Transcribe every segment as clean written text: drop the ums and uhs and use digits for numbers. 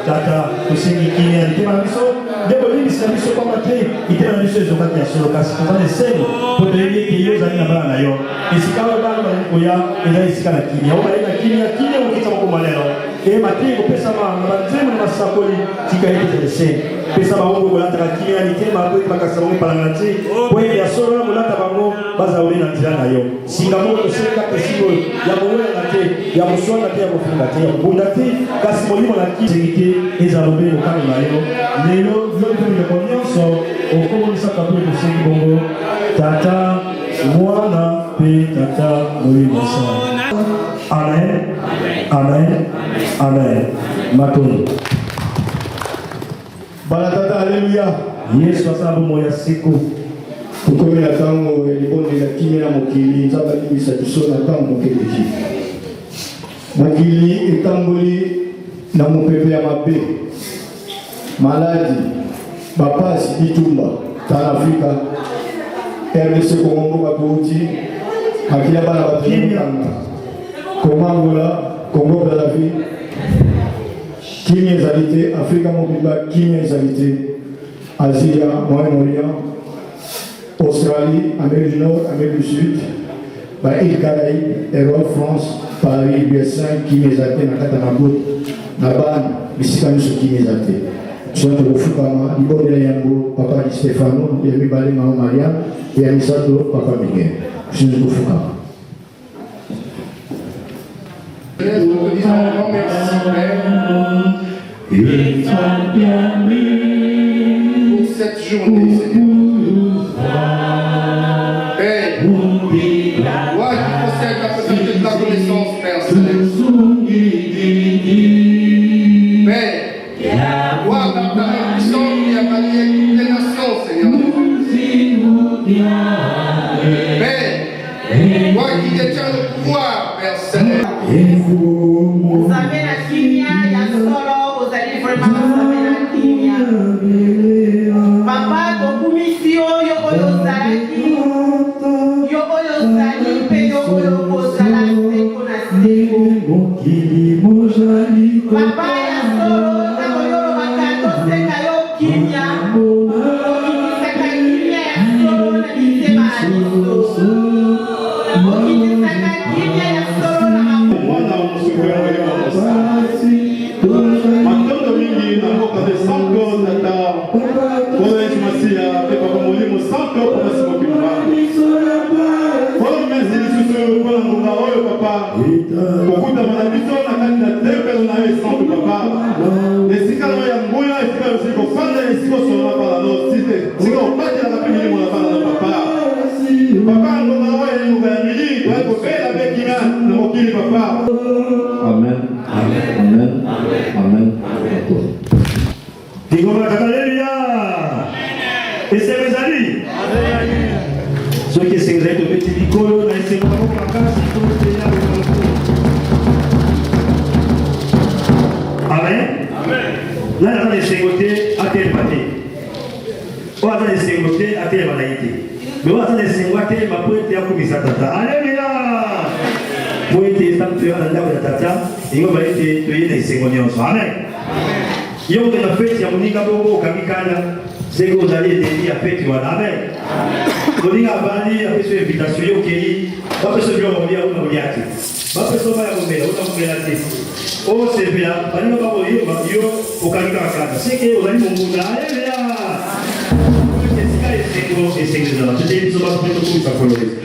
Tata, kusingi kimya, nitima na miso, debo lini sila miso kwa mate, itima na miso ezo kati ya solo kasi, kutane sego, potele kiyo za nina bana yo. Isikawe bana kuya, ila isikana kimya, oba ina kimya, ukita mko maneno. Matingo pesa manzemu na masakoli, tika hiti zese. Pesa maungu kulata kimya, nitima kwe makasamungi palangati, kwe ya solo na mulata bango, baza ulina tirana yo. Singamoto seka pesigo, ya muwe na te, ya muswanda te, ya mufunga te, ya mbunda te, kasi molimo na kizengite, eza lobe okano na yo. Lelo, yote ni konyoso, okomo nisaka kwe kusengi bongo, tata, mwana, pe, tata, molimo sa. Amen, amen, amen. Matoni. Bala tata, haleluya. Yesu asabu moya siku. Tukomela tango elibondi na kimya mokili nzaba libisa biso na tango mokili. Mokili etamboli na mopepe ya mabe. Maladi, bapasi bitumba ta Afrika. RDC Congo bakouti akila bana batini Komangola, Congo Brazzaville. Kimya ezalite Afrika mobimba, kimya ezalite Asia, Moyen-Orient, Australie, Amérique du Nord, Amérique du Sud, îles Caraïbes, Europe, France, Paris, USA, qui les a été dans la Nabot, Naban, Bissicano, qui les a été. Soit au Fukama, Libo de Yango, Papa Di Stefano, Yami Bale Mao Maria, et Amisato, Papa Miguel. Je suis au Fukama. Nous disons grand merci, Père, pour cette journée, Seigneur. Père, toi qui possèdes la possibilité de la connaissance, Père Céleste. Père, toi dans ta puissance qui a balayé toutes les nations, Seigneur. Père, toi qui détiens le pouvoir, Père Céleste. Vous avez la kimia, il y a solo, vous allez vraiment savoir la kimia. Papa, donc mission, yo oyo zalaki, yo oyo zali, pe yo oyo kozala seko na seko. Papa, ya solo, na oyo bakato seka yo kimia, okiti seka kimia ya solo na bisema aliso. Okiti seka kimia ya solo na Matondo mingi na mboka de sanko tata Kola masia pepa komolimo sanko kwa simo kimba Kola mezi lisusu kola munga oyo papa Kokuta manabiso na kanda tempelo na ye sanko papa Esika no ya mbuya esika yo siko fanda esiko sona pala no site Sika opati na kapini limo na pala no papa Papa munga oyo ni munga ya mili Kwa kopela bekina na mokili papa Amen. Amen. Amen. Amen. Digoma Haleluya. Ese bezali. Ceux qui sont de petit dicolo, na ese kwa kasi pour tenir le Amen. Amen. Là on est ségoté à tel matin. On va les ségoté à tel malaïté. Mais on va les ségoté ma poète ya kumisa tata. Haleluya. Poète sanctuaire na ndako ya tata. Ingo baite toyene ségonyoso. Amen. Yo de la fête ya moninga bongo kamikana. C'est que vous allez dédier à fête voilà. Amen. Moninga bali a fait une invitation yo kei. Ba peso bio monia una moniati. Ba peso ba ya mumela una mumela te. O c'est bien. Bali ba bo yo okamika kaka. C'est que vous allez mumuna. Haleluya. Et c'est que ça va. C'était une somme de tout ça pour le reste.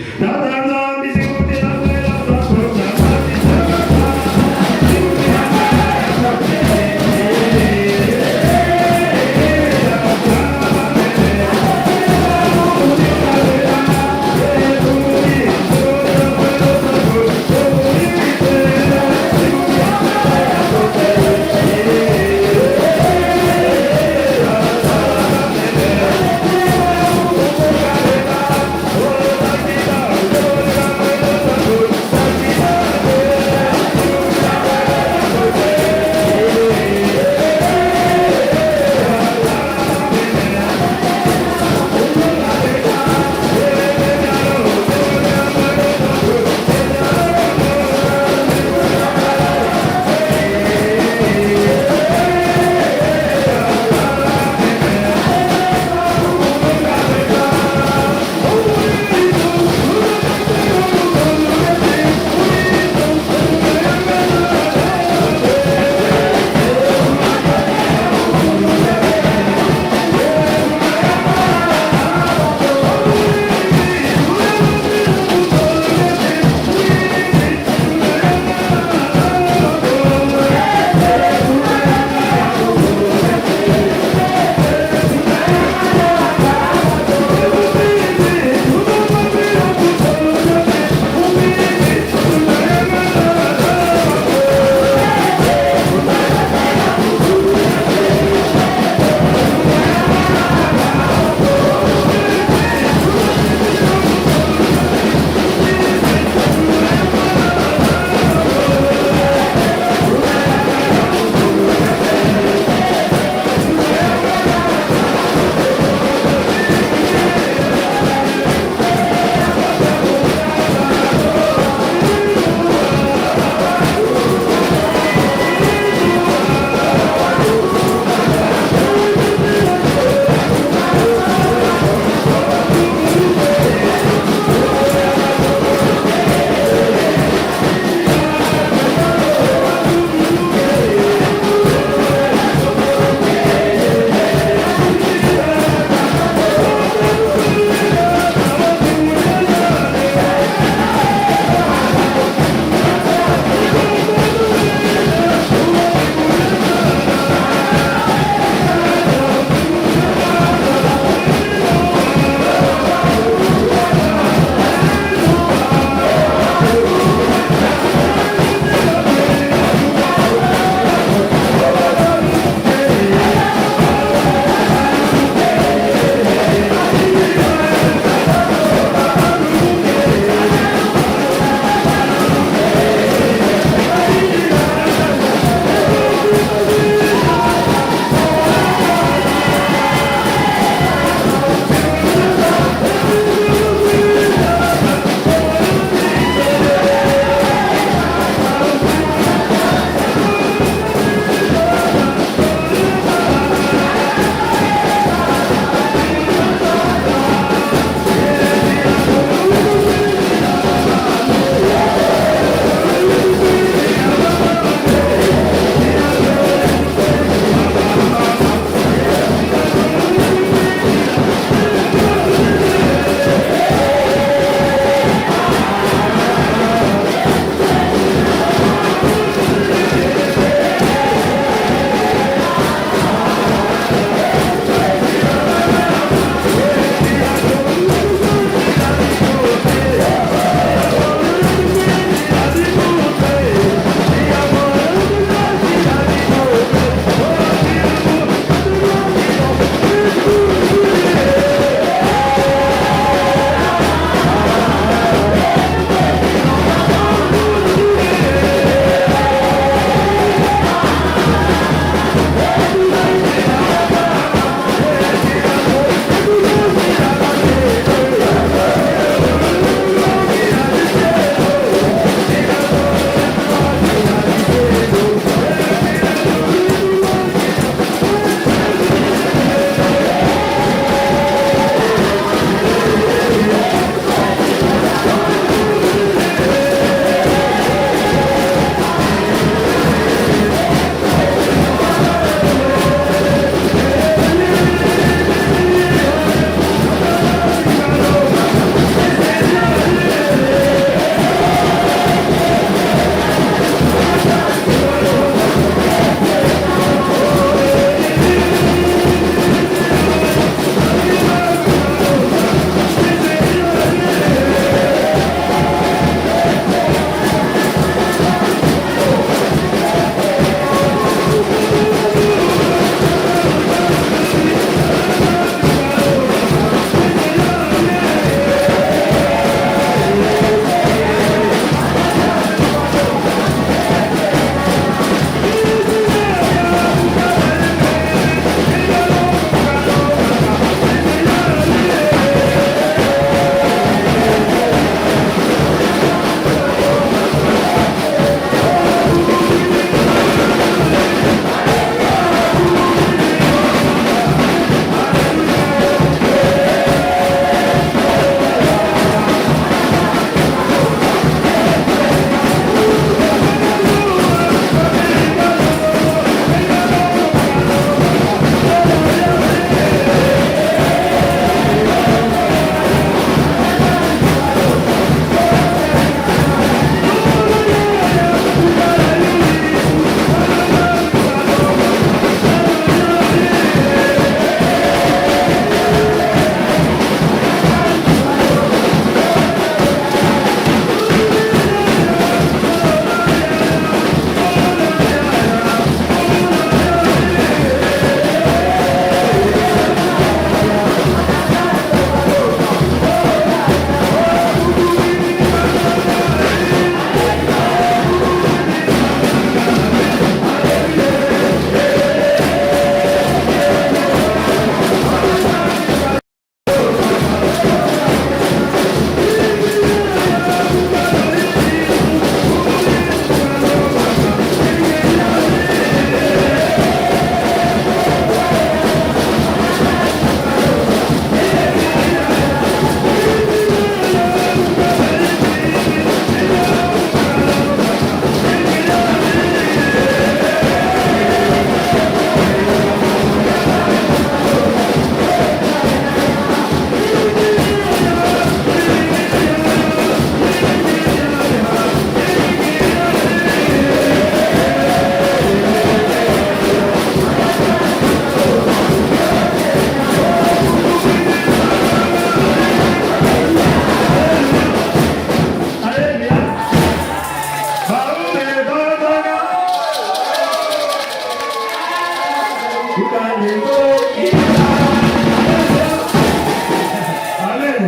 Amen.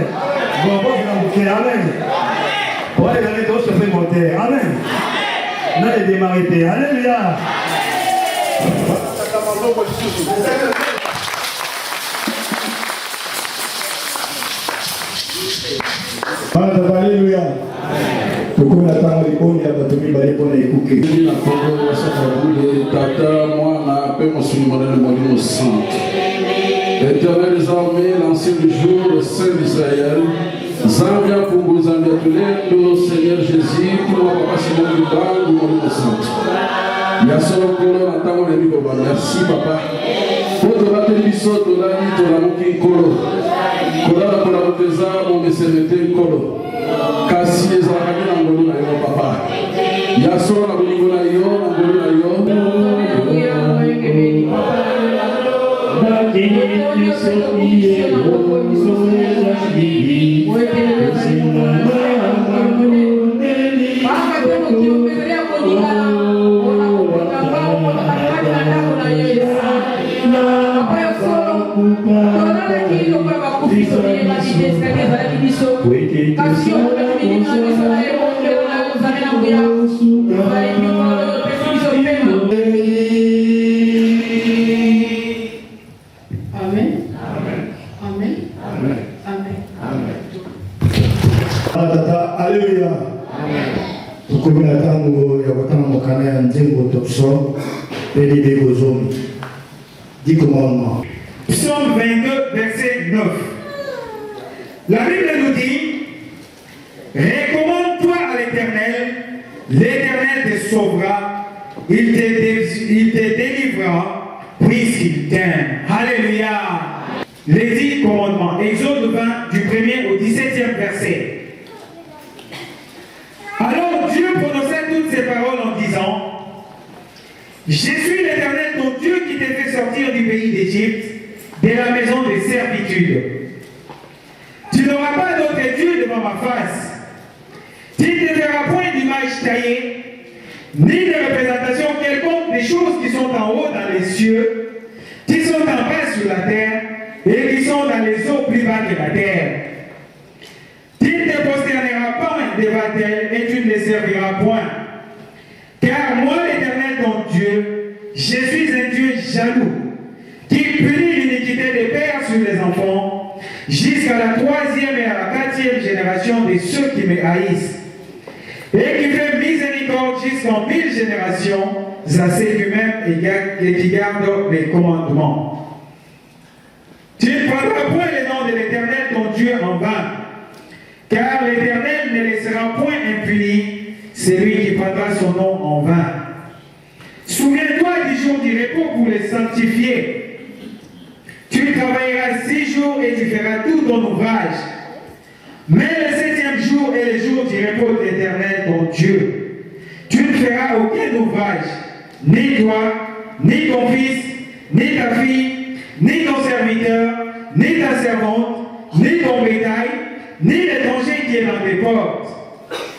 Bon, bon, je vais amen. Ouais, les années d'autres se fait monter. Amen. On a démarré. Alléluia. Alléluia. Pourquoi on attend les bons, il y a pas de mibale pour les cookies. Tata, moi, on appelle mon souvenir de mon sang. Éternel des armées, l'ancien du jour, le Saint d'Israël, Zambia pour vous Zambia, Seigneur Jésus, pour ma papa Simon du Bang, mon sang. Yasoro Kolo, Natamo de Migoba, merci papa. Pour te la télévision, tu l'as mis, tu l'as mis Kolo. Kola pour la boteza, mon messemete Kolo. Kasi les arabes n'ont pas eu mon papa. Yasoro n'a pas eu mon aïe. Alléluia. Pourquoi on attend mon canal en dingo topso et les besoins. Dis commandement. Psaume 22, verset 9. La Bible nous dit: recommande-toi à l'Éternel, l'Éternel te sauvera, il te délivrera, puisqu'il t'aime. Alléluia. Les 10 commandements. Exode 20, du 1er au 17e verset. Alors Dieu prononçait toutes ces paroles en disant: je suis l'Éternel ton Dieu qui t'a fait sortir du pays d'Égypte, de la maison de servitude. Tu n'auras pas d'autre Dieu devant ma face. Tu ne te feras point d'image taillée, ni de représentation quelconque des choses qui sont en haut dans les cieux, qui sont en bas sur la terre, et qui sont dans les eaux plus bas que la terre. Tu ne te prosterneras pas devant elles, et tu ne les serviras point. Car moi, l'Éternel ton Dieu, je suis un Dieu jaloux, qui punit l'iniquité des pères sur les enfants, jusqu'à la 3e et à la 4e génération de ceux qui me haïssent, et qui fait miséricorde jusqu'en 1000 générations à ceux qui m'aiment et qui gardent mes commandements. Tu ne prendras point le nom de l'Éternel ton Dieu en vain, car l'Éternel ne laissera point impuni celui qui prendra son nom en vain. Souviens-toi du jour du repos pour le sanctifier. Tu travailleras 6 jours et tu feras tout ton ouvrage. Mais le 7e jour est le jour du repos de l'Éternel ton Dieu. Tu ne feras aucun ouvrage, ni toi, ni ton fils, ni ta fille, ni ton serviteur, ni ta servante, ni ton bétail, ni l'étranger qui est dans tes portes.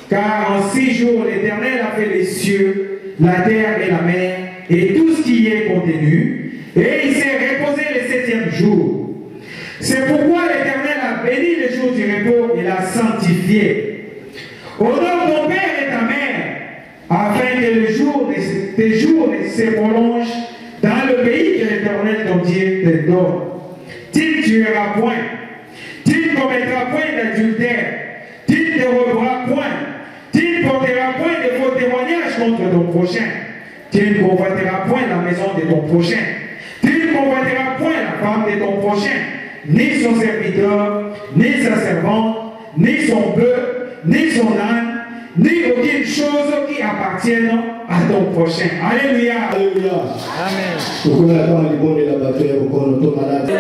Car en 6 jours, l'Éternel a fait les cieux, la terre et la mer, et tout ce qui y est contenu, et il s'est reposé le 7e jour. C'est pourquoi l'Éternel a béni le jour du repos et l'a sanctifié. Honore ton père et ta mère, afin que tes jours se prolongent dans le pays que l'Éternel ton Dieu te donne. Tu ne tueras point, tu ne commettras point d'adultère, tu ne te roberas point, tu ne porteras point de faux témoignages contre ton prochain, tu ne convoiteras point la maison de ton prochain, tu ne convoiteras point la femme de ton prochain, ni son serviteur, ni sa servante, ni son bœuf, ni son âne, ni aucune chose qui appartienne à ton prochain. Alléluia. Alléluia. Amen. Pourquoi on attend les bons de la bataille, pourquoi on tombe malade?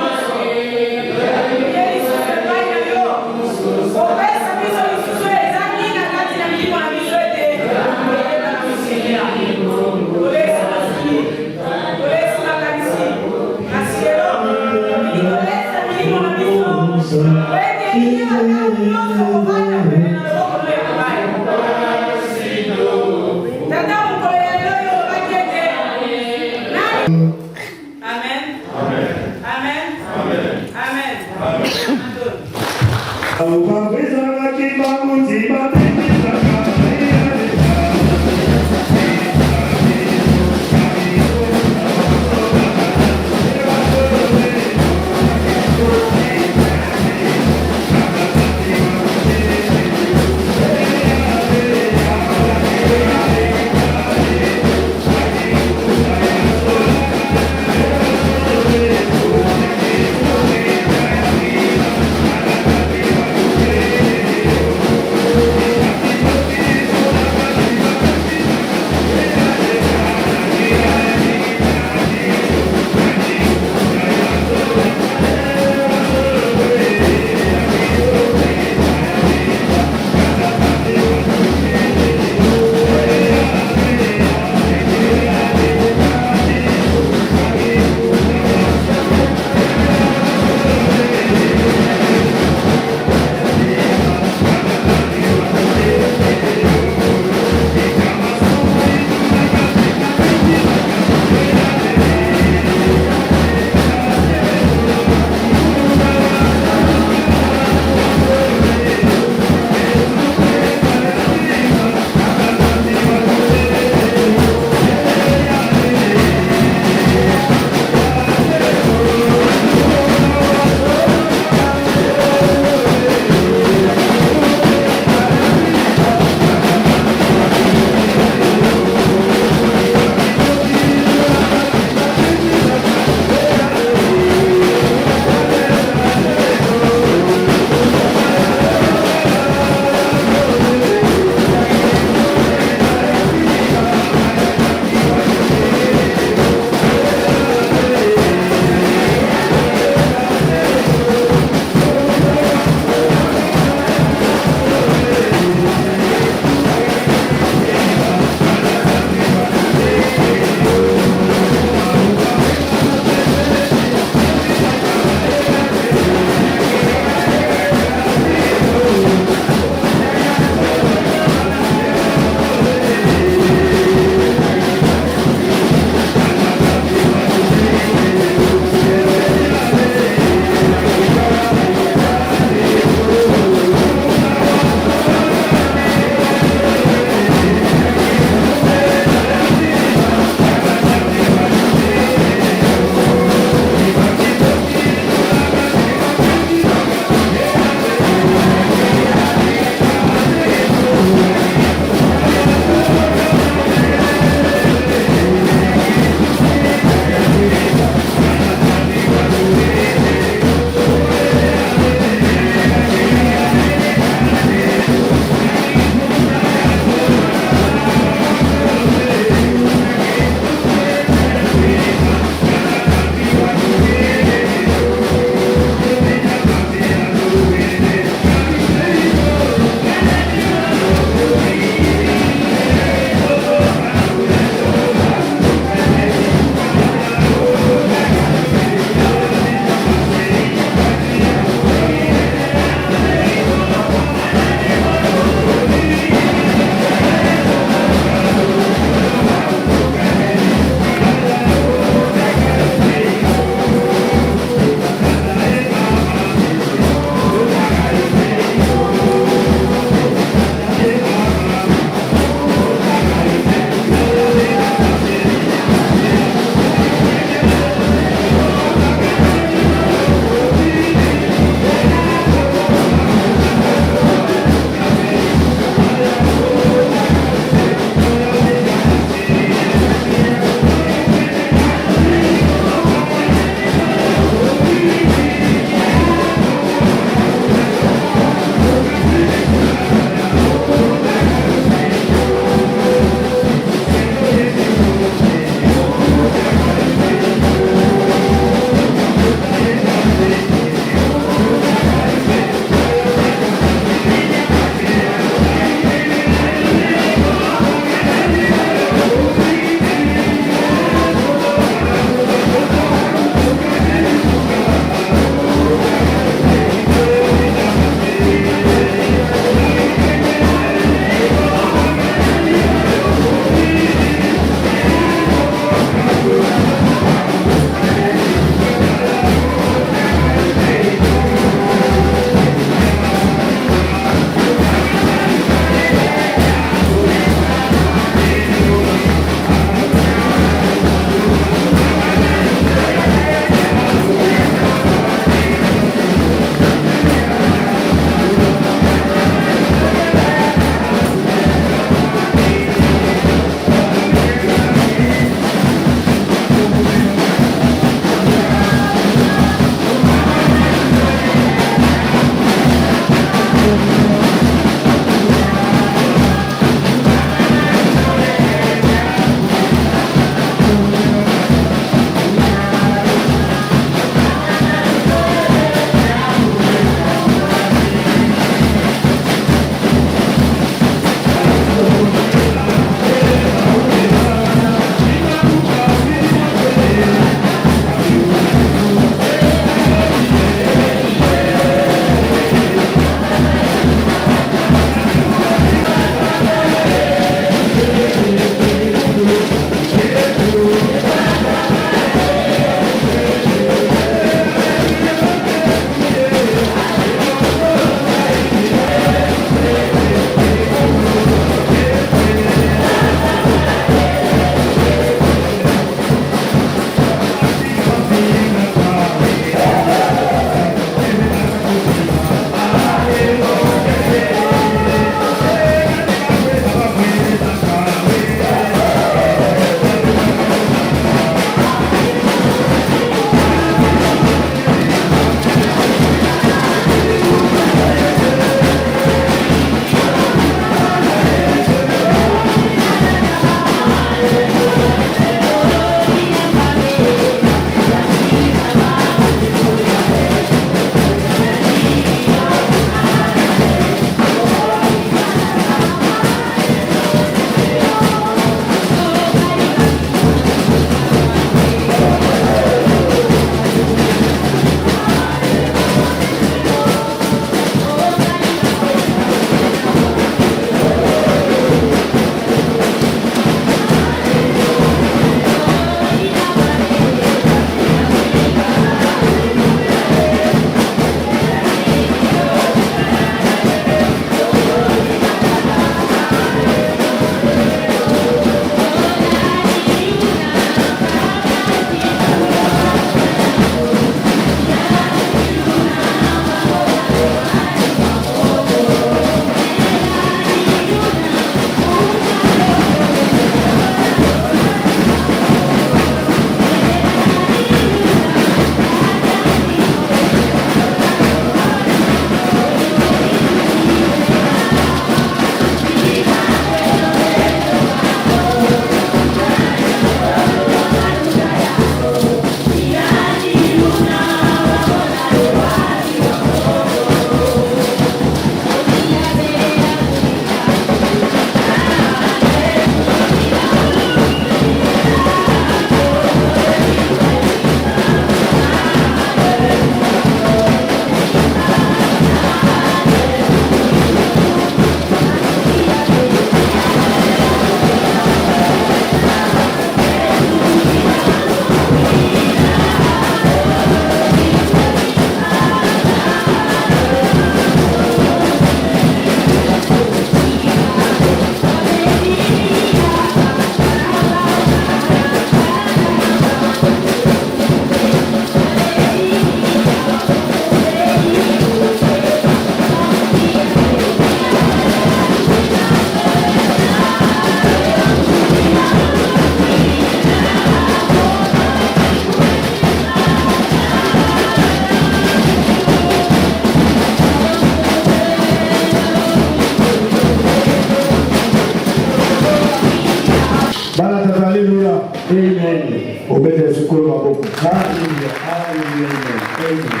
Alléluia. Amen. Obede sukulu maboko. Hallelujah. Hallelujah. Amen.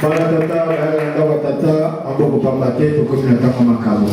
Bana tata, bana tata, maboko pambate, tukomi na kama makabo.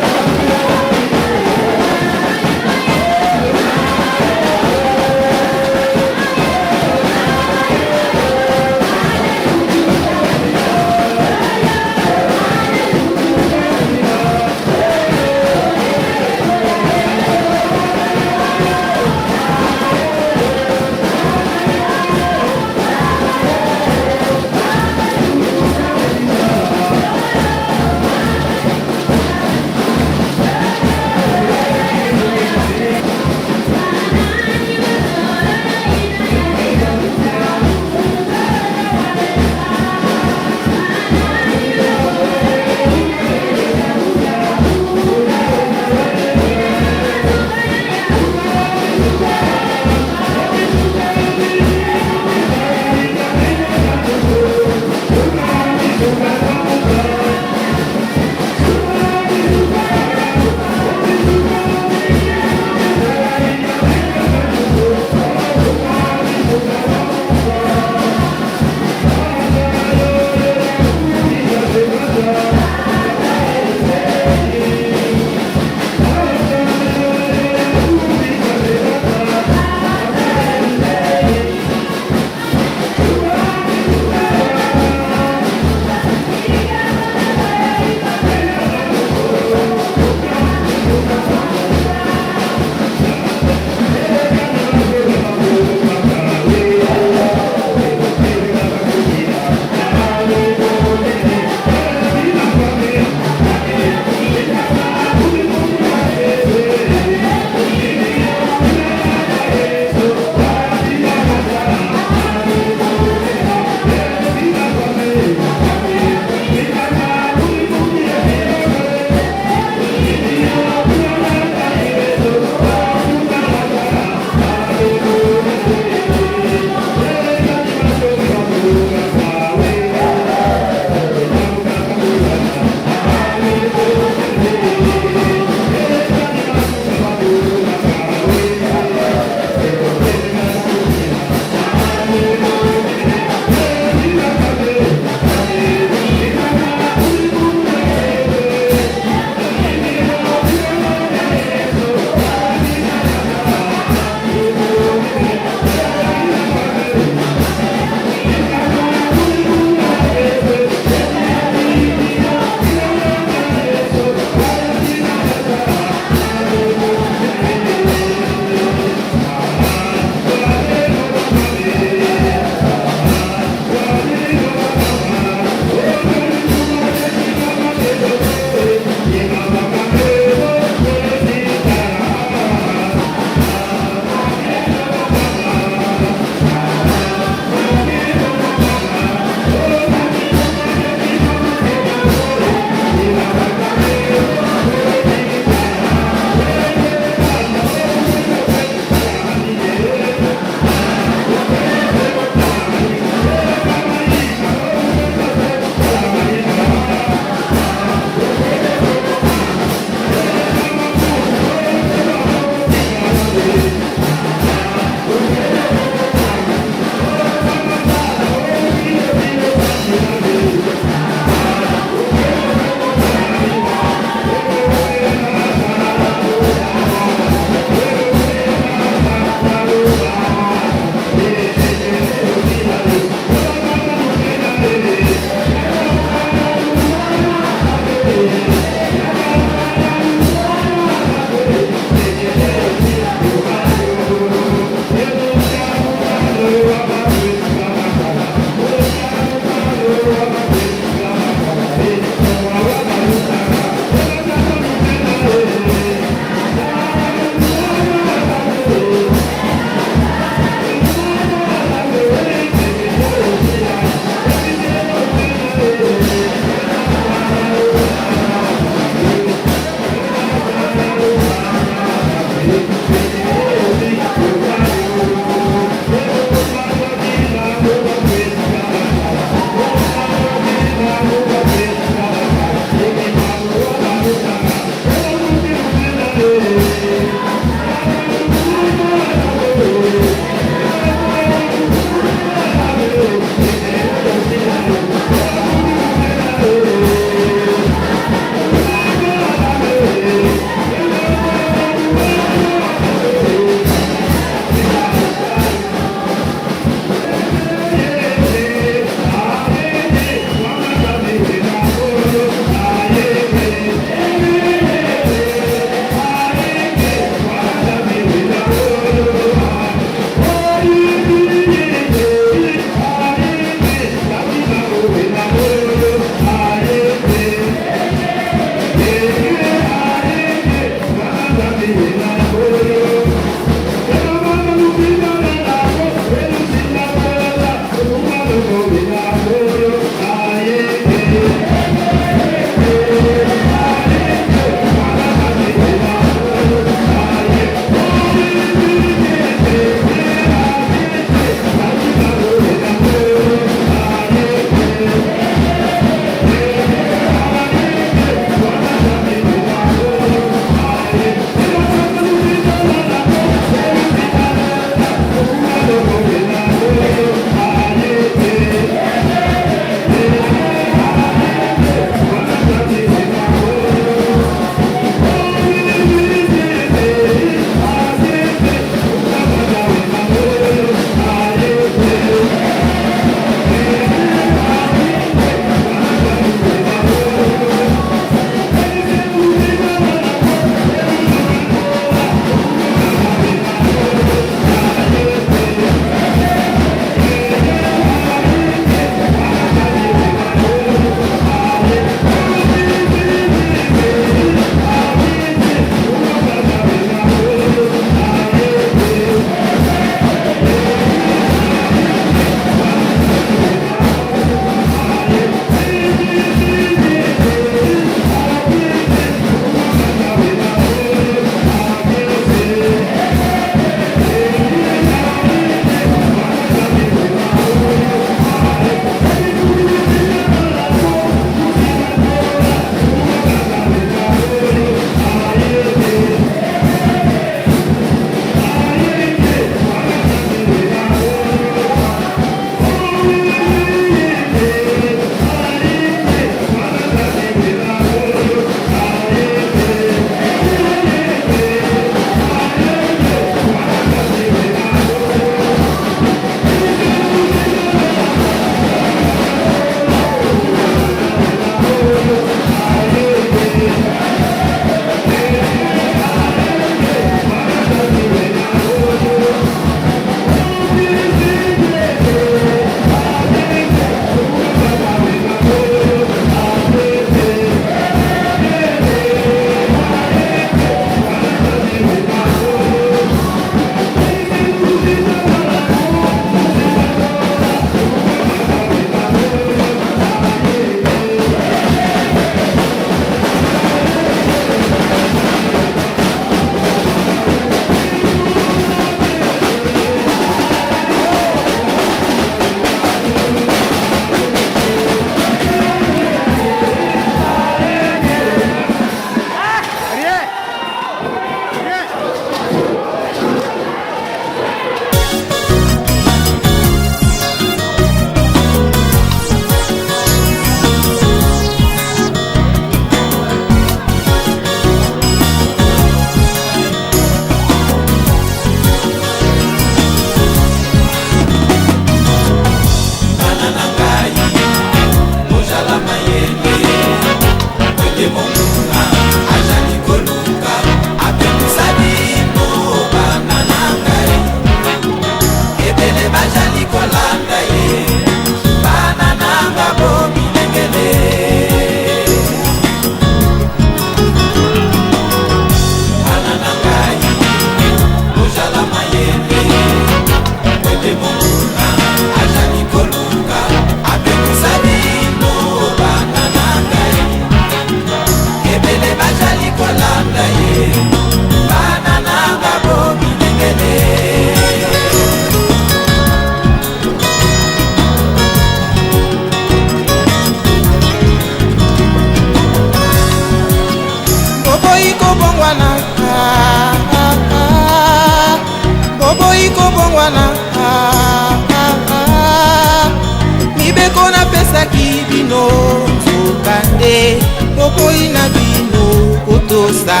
Boboi na bino kotosa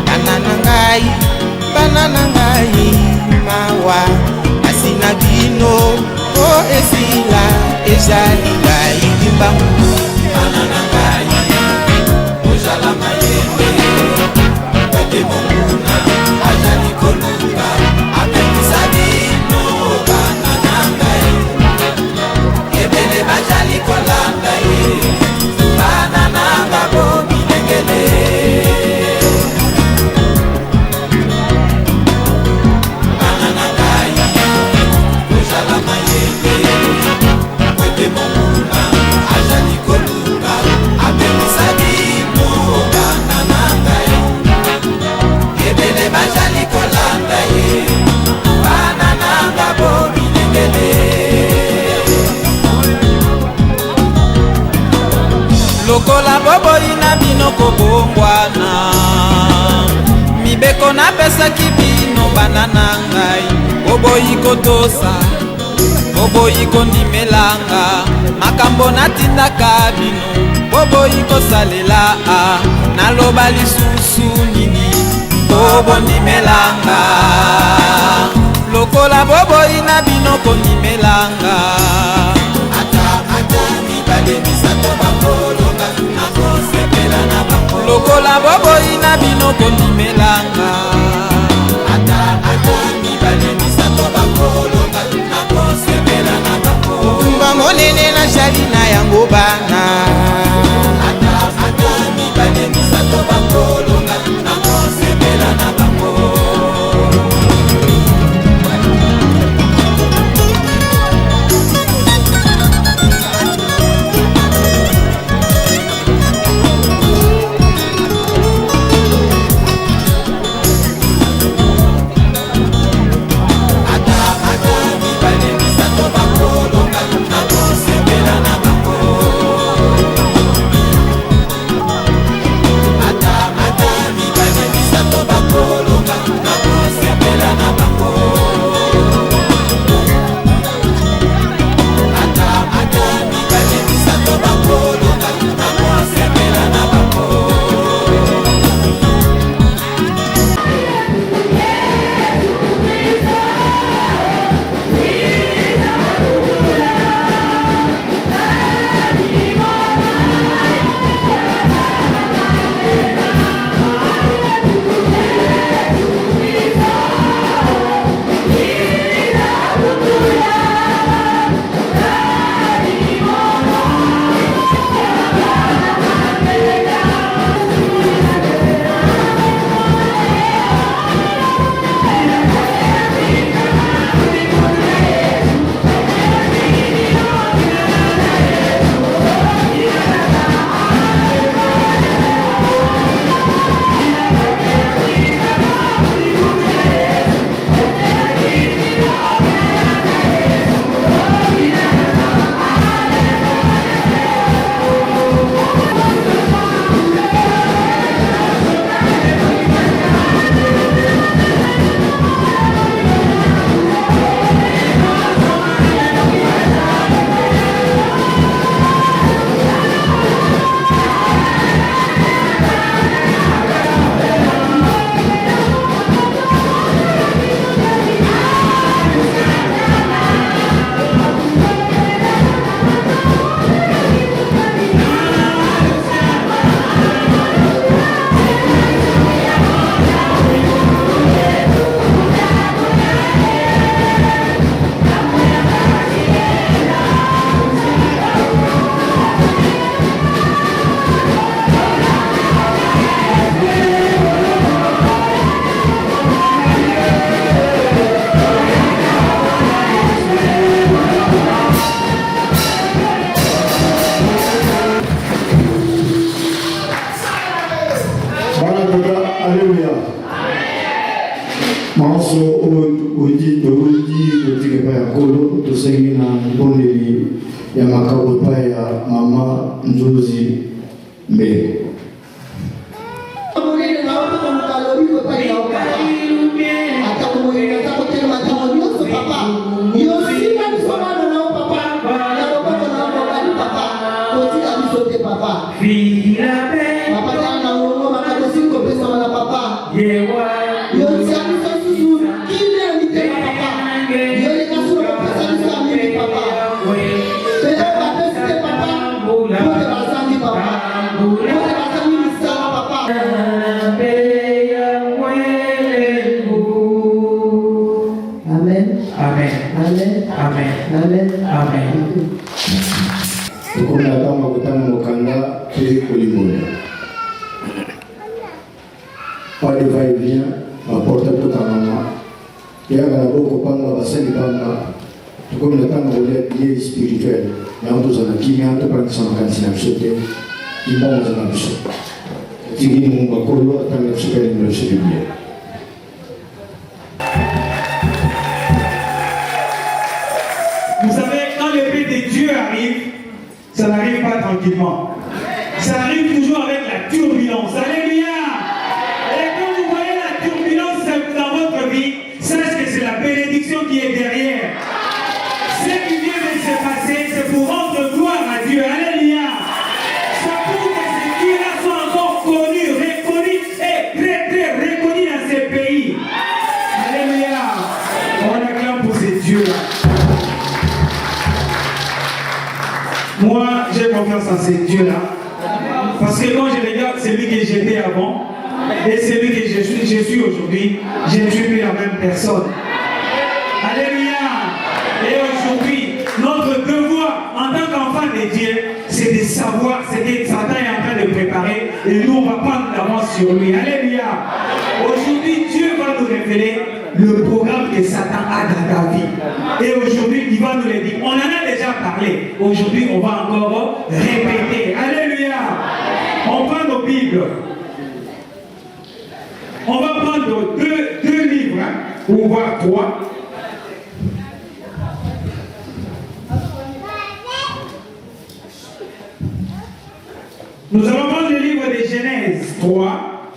banana ngai mawa asina bino o esila ezali ngai dimbangu banana ngai ozala mayele pete monguna azali kolunga apekisa bino banana ngai ebele bazali kolanda ye banana ngabo minengele lokola boboi na bino kobongwana mibeko napesaki bino banana ngai boboi kotosa boboi kondimelanga makambo natindaka bino boboi kosalela naloba lisusu nini bobondimelanga lokola boboi na bino kondimelanga lokola boboi na bino kondimelanga mba monene na jali na yango bana ya makao ya mama Nzozi Mbe. Vive la paix. Tukumna kama kutana mokanda pe kolimoya. Pas de va-et-vient, ma porte tout à maman. Il y a un beau copain, on va s'en aller. Comme le temps où il est spirituel, il y a un autre qui vient de prendre son cancer à sauter, il va dans un absent. Il dit que mon bacolo attend le super numéro de celui-là. Vous savez, quand l'épée de Dieu arrive, ça n'arrive pas tranquillement. Ça arrive toujours avec la turbulence. Alléluia! Et quand vous voyez la turbulence dans votre vie, sachez que c'est la bénédiction qui est derrière. Ce qui vient de se passer, c'est pour rendre gloire à Dieu. Alléluia! Ça prouve que ces dieux-là sont encore connus, reconnus et très très reconnus dans ces pays. Alléluia! On acclame pour ces dieux-là. Moi, j'ai confiance en ces dieux-là. Parce que quand je regarde celui que j'étais avant et celui que je suis aujourd'hui, je ne suis plus la même personne. Alléluia! Et aujourd'hui, notre devoir en tant qu'enfant de Dieu, c'est de savoir ce que Satan est en train de préparer et nous, on va prendre l'avance sur lui. Alléluia! Aujourd'hui, Dieu va nous révéler le programme que Satan a dans ta vie. Et aujourd'hui, il va nous le dire. On en a déjà parlé. Aujourd'hui, on va encore répéter. Alléluia! On prend nos Bibles. On va prendre deux livres, ou voire 3. Nous allons prendre le livre de Genèse 3,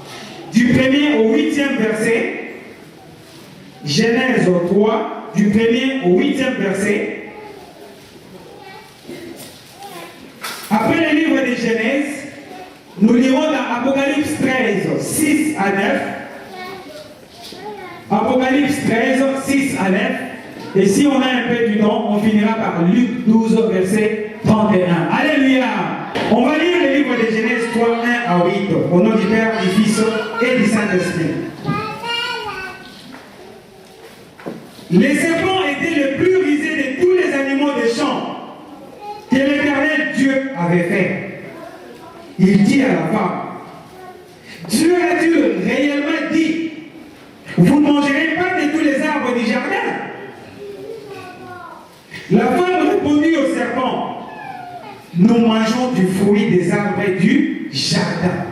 du 1er au 8e verset. Genèse 3, du 1er au 8e verset. Après le livre de Genèse, nous lirons dans Apocalypse 13, 6 à 9. Apocalypse 13, 6 à 9. Et si on a un peu du temps, on finira par Luc 12, verset 31. Alléluia! On va lire le livre de Genèse 3, 1 à 8. Au nom du Père, du Fils et du Saint-Esprit. Les serpents étaient les plus rusés de tous les animaux des champs que l'Éternel Dieu avait fait. Il dit à la femme, Dieu a-t-il réellement dit, vous ne mangerez pas de tous les arbres du jardin? La femme répondit au serpent, nous mangeons du fruit des arbres du jardin.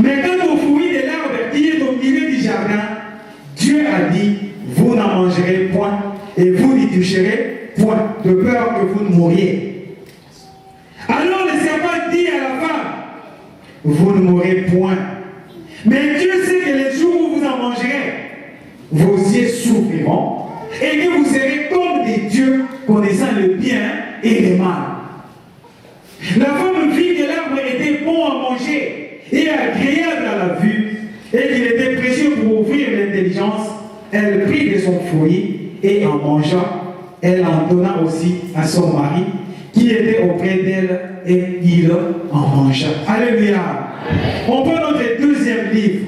Mais quant au fruit de l'arbre qui est au milieu du jardin, Dieu a dit, vous n'en mangerez point et vous n'y toucherez point, de peur que vous ne mouriez. Alors le serpent dit à la femme, vous ne mourrez point. Mais Dieu sait que les jours où vous en mangerez, vos yeux s'ouvriront et que vous serez comme des dieux connaissant le bien et le mal. La femme vit que l'arbre était bon à manger et agréable à la vue et qu'il était précieux pour ouvrir l'intelligence. Elle prit de son fruit et en mangea. Elle en donna aussi à son mari qui était auprès d'elle et il en mangea. Alléluia. On prend notre deuxième livre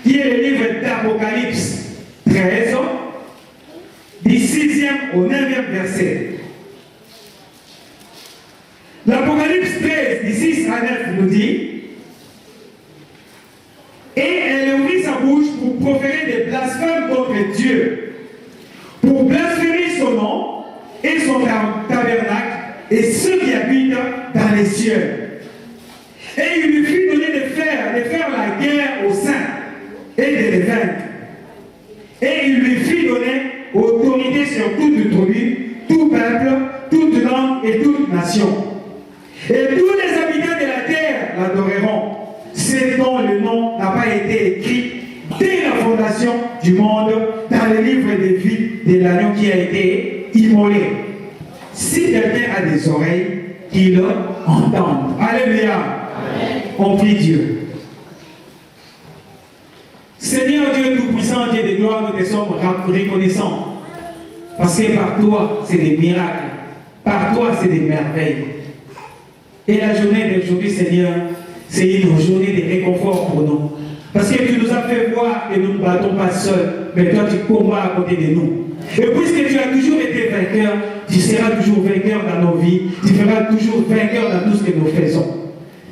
qui est le livre d'Apocalypse 13 du 6e au 9e verset. L'Apocalypse 13 du 6 à 9 nous dit, et elle ouvrit sa bouche pour proférer des blasphèmes contre Dieu, pour blasphémer son nom et son tabernacle et ceux qui habitent dans les cieux. Et il lui fut donné de faire la guerre aux saints et de les vaincre. Et il lui fut donné autorité sur toute tribu, tout peuple, toute langue et toute nation. Et tous les habitants de la terre l'adoreront. C'est dont le nom n'a pas été écrit dès la fondation du monde dans le livre de vie de l'agneau qui a été immolé. Si quelqu'un a des oreilles, qu'il entende. Alléluia. On prie Dieu. Seigneur Dieu Tout-Puissant, Dieu de gloire, nous te sommes reconnaissants. Parce que par toi, c'est des miracles. Par toi, c'est des merveilles. Et la journée d'aujourd'hui, Seigneur, c'est une journée de réconfort pour nous. Parce que tu nous as fait voir que nous ne battons pas seuls, mais toi tu combats à côté de nous. Et puisque tu as toujours été vainqueur, tu seras toujours vainqueur dans nos vies, tu feras toujours vainqueur dans tout ce que nous faisons.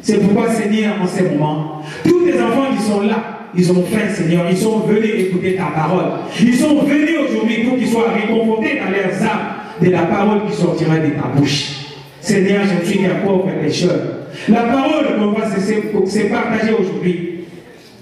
C'est pourquoi, Seigneur, en ces moments, tous tes enfants qui sont là, ils ont faim, Seigneur, ils sont venus écouter ta parole. Ils sont venus aujourd'hui pour qu'ils soient réconfortés dans leurs âmes de la parole qui sortira de ta bouche. Seigneur, je ne suis qu'un pauvre pécheur. La parole qu'on va se partager aujourd'hui,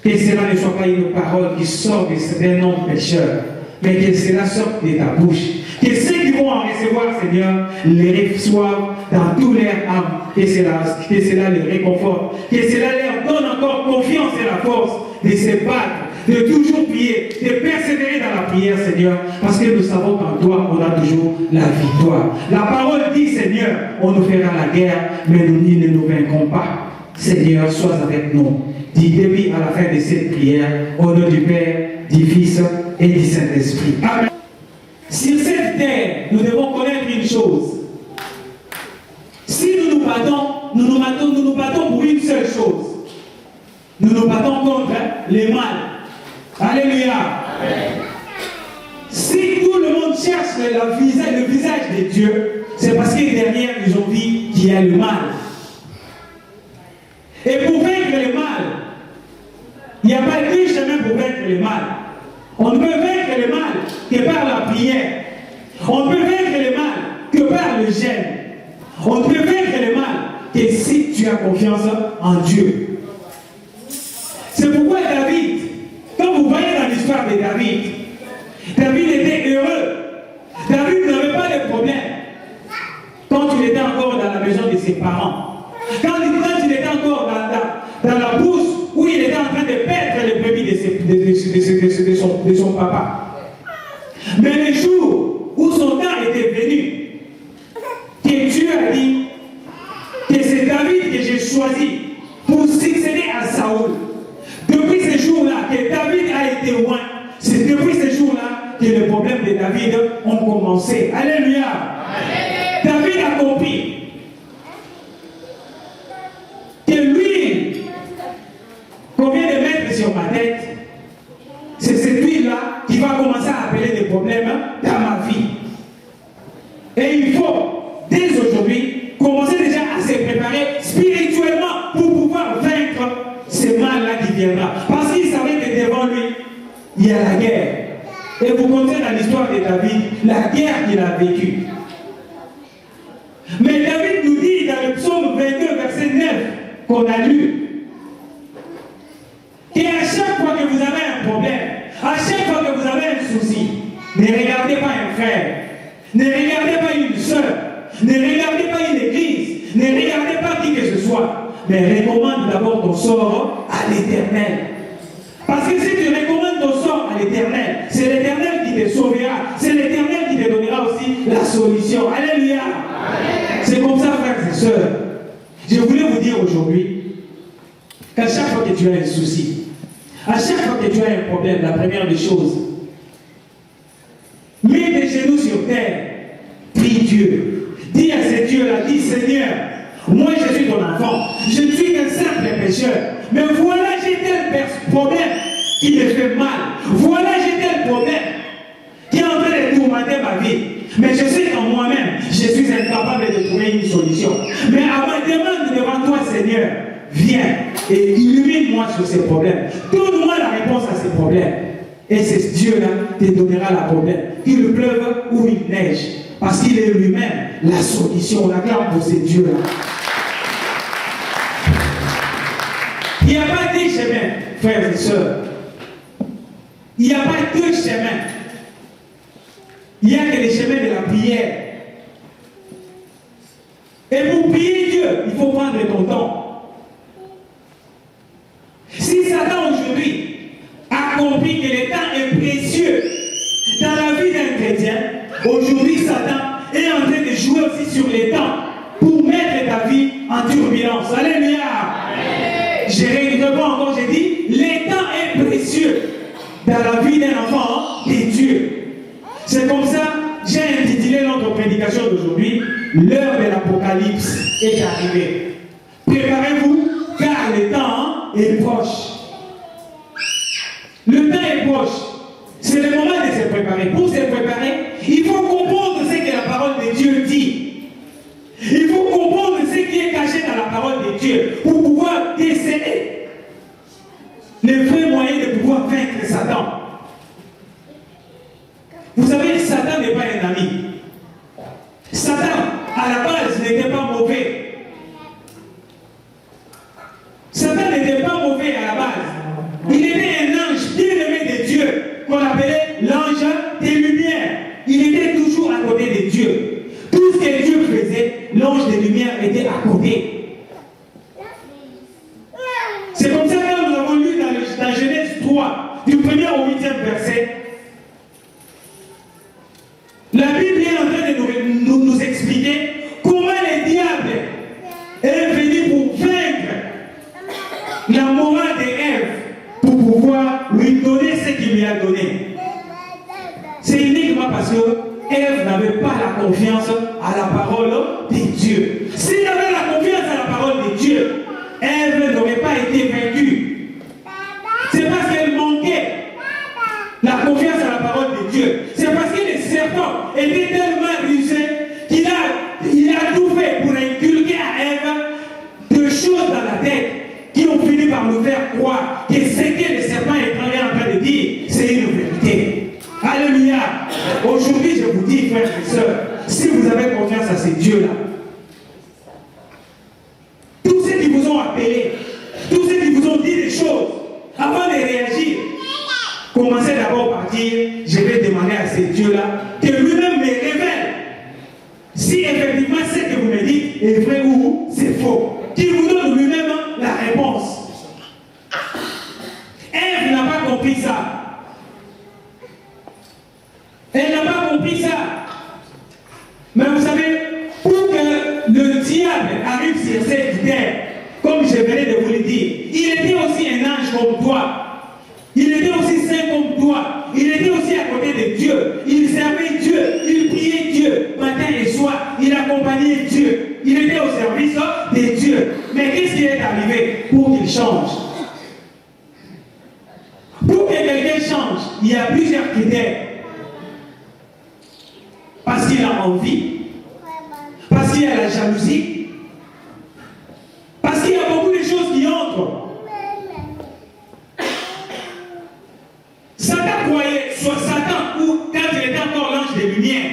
que cela ne soit pas une parole qui sort d'un homme pécheur, mais que cela sorte de ta bouche. Que ceux qui vont en recevoir, Seigneur, les reçoivent dans tous leurs âmes. Que cela les réconforte. Que cela leur donne encore confiance et la force de se battre, de toujours prier, de persévérer dans la prière, Seigneur. Parce que nous savons qu'en toi, on a toujours la victoire. La parole dit, Seigneur, on nous fera la guerre, mais nous ne nous vaincrons pas. Seigneur, sois avec nous. Du début à la fin de cette prière, au nom du Père, du Fils et du Saint-Esprit. Amen. Sur cette terre, nous devons connaître une chose. Si nous nous battons, nous nous battons pour une seule chose. Nous nous battons contre les mal. Alléluia. Amen. Si tout le monde cherche le visage de Dieu, c'est parce que derrière, ils ont dit qu'il y a le mal. Et pour vaincre le mal, il n'y a pas deux chemins pour vaincre le mal. On ne peut vaincre le mal que par la prière. On ne peut vaincre le mal que par le jeûne. On ne peut vaincre le mal que si tu as confiance en Dieu. C'est pourquoi David, quand vous voyez dans l'histoire de David, David était heureux. David n'avait pas de problème quand il était encore dans la maison de ses parents. Quand il était encore dans la bourse où il était en train de perdre les brebis de son papa. Mais le jour où son temps était venu, que Dieu a dit que c'est David que j'ai choisi pour succéder à Saoul. Depuis ce jour-là que David a été loin, c'est depuis ce jour-là que les problèmes de David ont commencé. Alléluia. Amen. David a compris que l'huile qu'on vient de mettre sur ma tête, c'est cette huile-là qui va commencer à appeler des problèmes dans ma vie. Et il faut, dès aujourd'hui, commencer déjà à se préparer spirituellement pour pouvoir vaincre ce mal-là qui viendra. Parce qu'il savait que devant lui, il y a la guerre. Et vous comptez dans l'histoire de David, la guerre qu'il a vécue. Mais David nous dit dans le psaume 22, verset 9, qu'on a lu, qu'à chaque fois que vous avez un problème, à chaque fois que vous avez un souci, ne regardez pas un frère, ne regardez pas une soeur, ne regardez pas une église, ne regardez pas qui que ce soit, mais recommande d'abord ton sort à l'Éternel. Parce que si tu recommandes ton sort à l'Éternel, c'est l'Éternel qui te sauvera, c'est l'Éternel qui te donnera aussi la solution. Alléluia. C'est comme ça, frères et sœurs. Je voulais vous dire aujourd'hui qu'à chaque fois que tu as un souci, à chaque fois que tu as un problème, la première des choses, mets tes genoux sur terre, prie Dieu. Dis à ce Dieu-là, dis Seigneur, moi je suis ton enfant, je ne suis qu'un simple pécheur, mais voilà j'ai tel problème qui me fait mal, voilà j'ai tel problème qui est en train de tourmenter ma vie, mais je sais qu'en moi-même, je suis incapable de trouver une solution. Mais à ma demande devant toi, Seigneur, viens et illumine-moi sur ces problèmes. Donne-moi la réponse à ces problèmes. Et c'est Dieu-là qui te donnera la problème. Qu'il pleuve ou il neige. Parce qu'il est lui-même la solution. La garde pour ces dieux-là. Il n'y a pas deux chemins, frères et sœurs. Il n'y a pas deux chemins. Il n'y a que les chemins de la prière. Et pour prier Dieu, il faut prendre ton temps. Si Satan aujourd'hui a compris que le temps est précieux dans la vie d'un chrétien, aujourd'hui Satan est en train de jouer aussi sur les temps pour mettre ta vie en turbulence. Alléluia. Je reprends encore, j'ai dit, le temps est précieux dans la vie d'un enfant de Dieu. C'est comme ça, j'ai intitulé notre prédication d'aujourd'hui, l'heure de l'Apocalypse est arrivée. Préparez-vous, car le temps est proche. Le temps est proche. C'est le moment de se préparer. Pour se préparer, Dieu pour pouvoir déceler les vrais moyens de pouvoir vaincre Satan. Vous savez, Satan n'est pas un ami. Satan, à la base, n'était pas mauvais. Satan n'était pas mauvais à la base. Il était un ange bien-aimé de Dieu, qu'on appelait l'ange des lumières. Il était toujours à côté de Dieu. Tout ce que Dieu faisait, l'ange des lumières était à côté. C'est comme ça que nous avons lu dans Genèse 3, du 1er au 8e verset. La Bible est en train de nous expliquer comment le diable est venu pour vaincre la morale d'Ève pour pouvoir lui donner ce qu'il lui a donné. C'est uniquement parce que Ève n'avait pas la confiance à la parole de Dieu. S'il avait la confiance à la parole de Dieu, Ève n'aurait pas été vaincue. C'est parce qu'elle manquait la confiance à la parole de Dieu. C'est parce que le serpent était tellement rusé qu'il a tout fait pour inculquer à Ève deux choses dans la tête qui ont fini par nous faire croire que ce que le serpent est en train de dire, c'est une vérité. Alléluia. Aujourd'hui, je vous dis, frères et sœurs, si vous avez confiance à ces dieux-là, tous ceux qui vous ont appelé, tous ceux qui vous ont dit des choses, avant de réagir, commencez d'abord par dire, je vais demander à ces dieux-là que lui-même me révèle si effectivement ce que vous me dites est vrai ou c'est faux. Qu'il vous donne lui-même la réponse. Ève n'a pas compris ça. Elle n'a pas compris ça. Mais vous savez, pour que le diable arrive sur cette terre, comme je venais de vous le dire, il était aussi un ange comme toi. Il était aussi saint comme toi. Il était aussi à côté de Dieu. Il servait Dieu. Il priait Dieu matin et soir. Il accompagnait Dieu. Il était au service de Dieu. Mais qu'est-ce qui est arrivé pour qu'il change? Pour que quelqu'un change, il y a plusieurs critères. Parce qu'il a envie. Parce qu'il y a la jalousie. Parce qu'il y a beaucoup de choses qui entrent. Satan croyait, soit Satan, ou quand il était encore l'ange des lumières,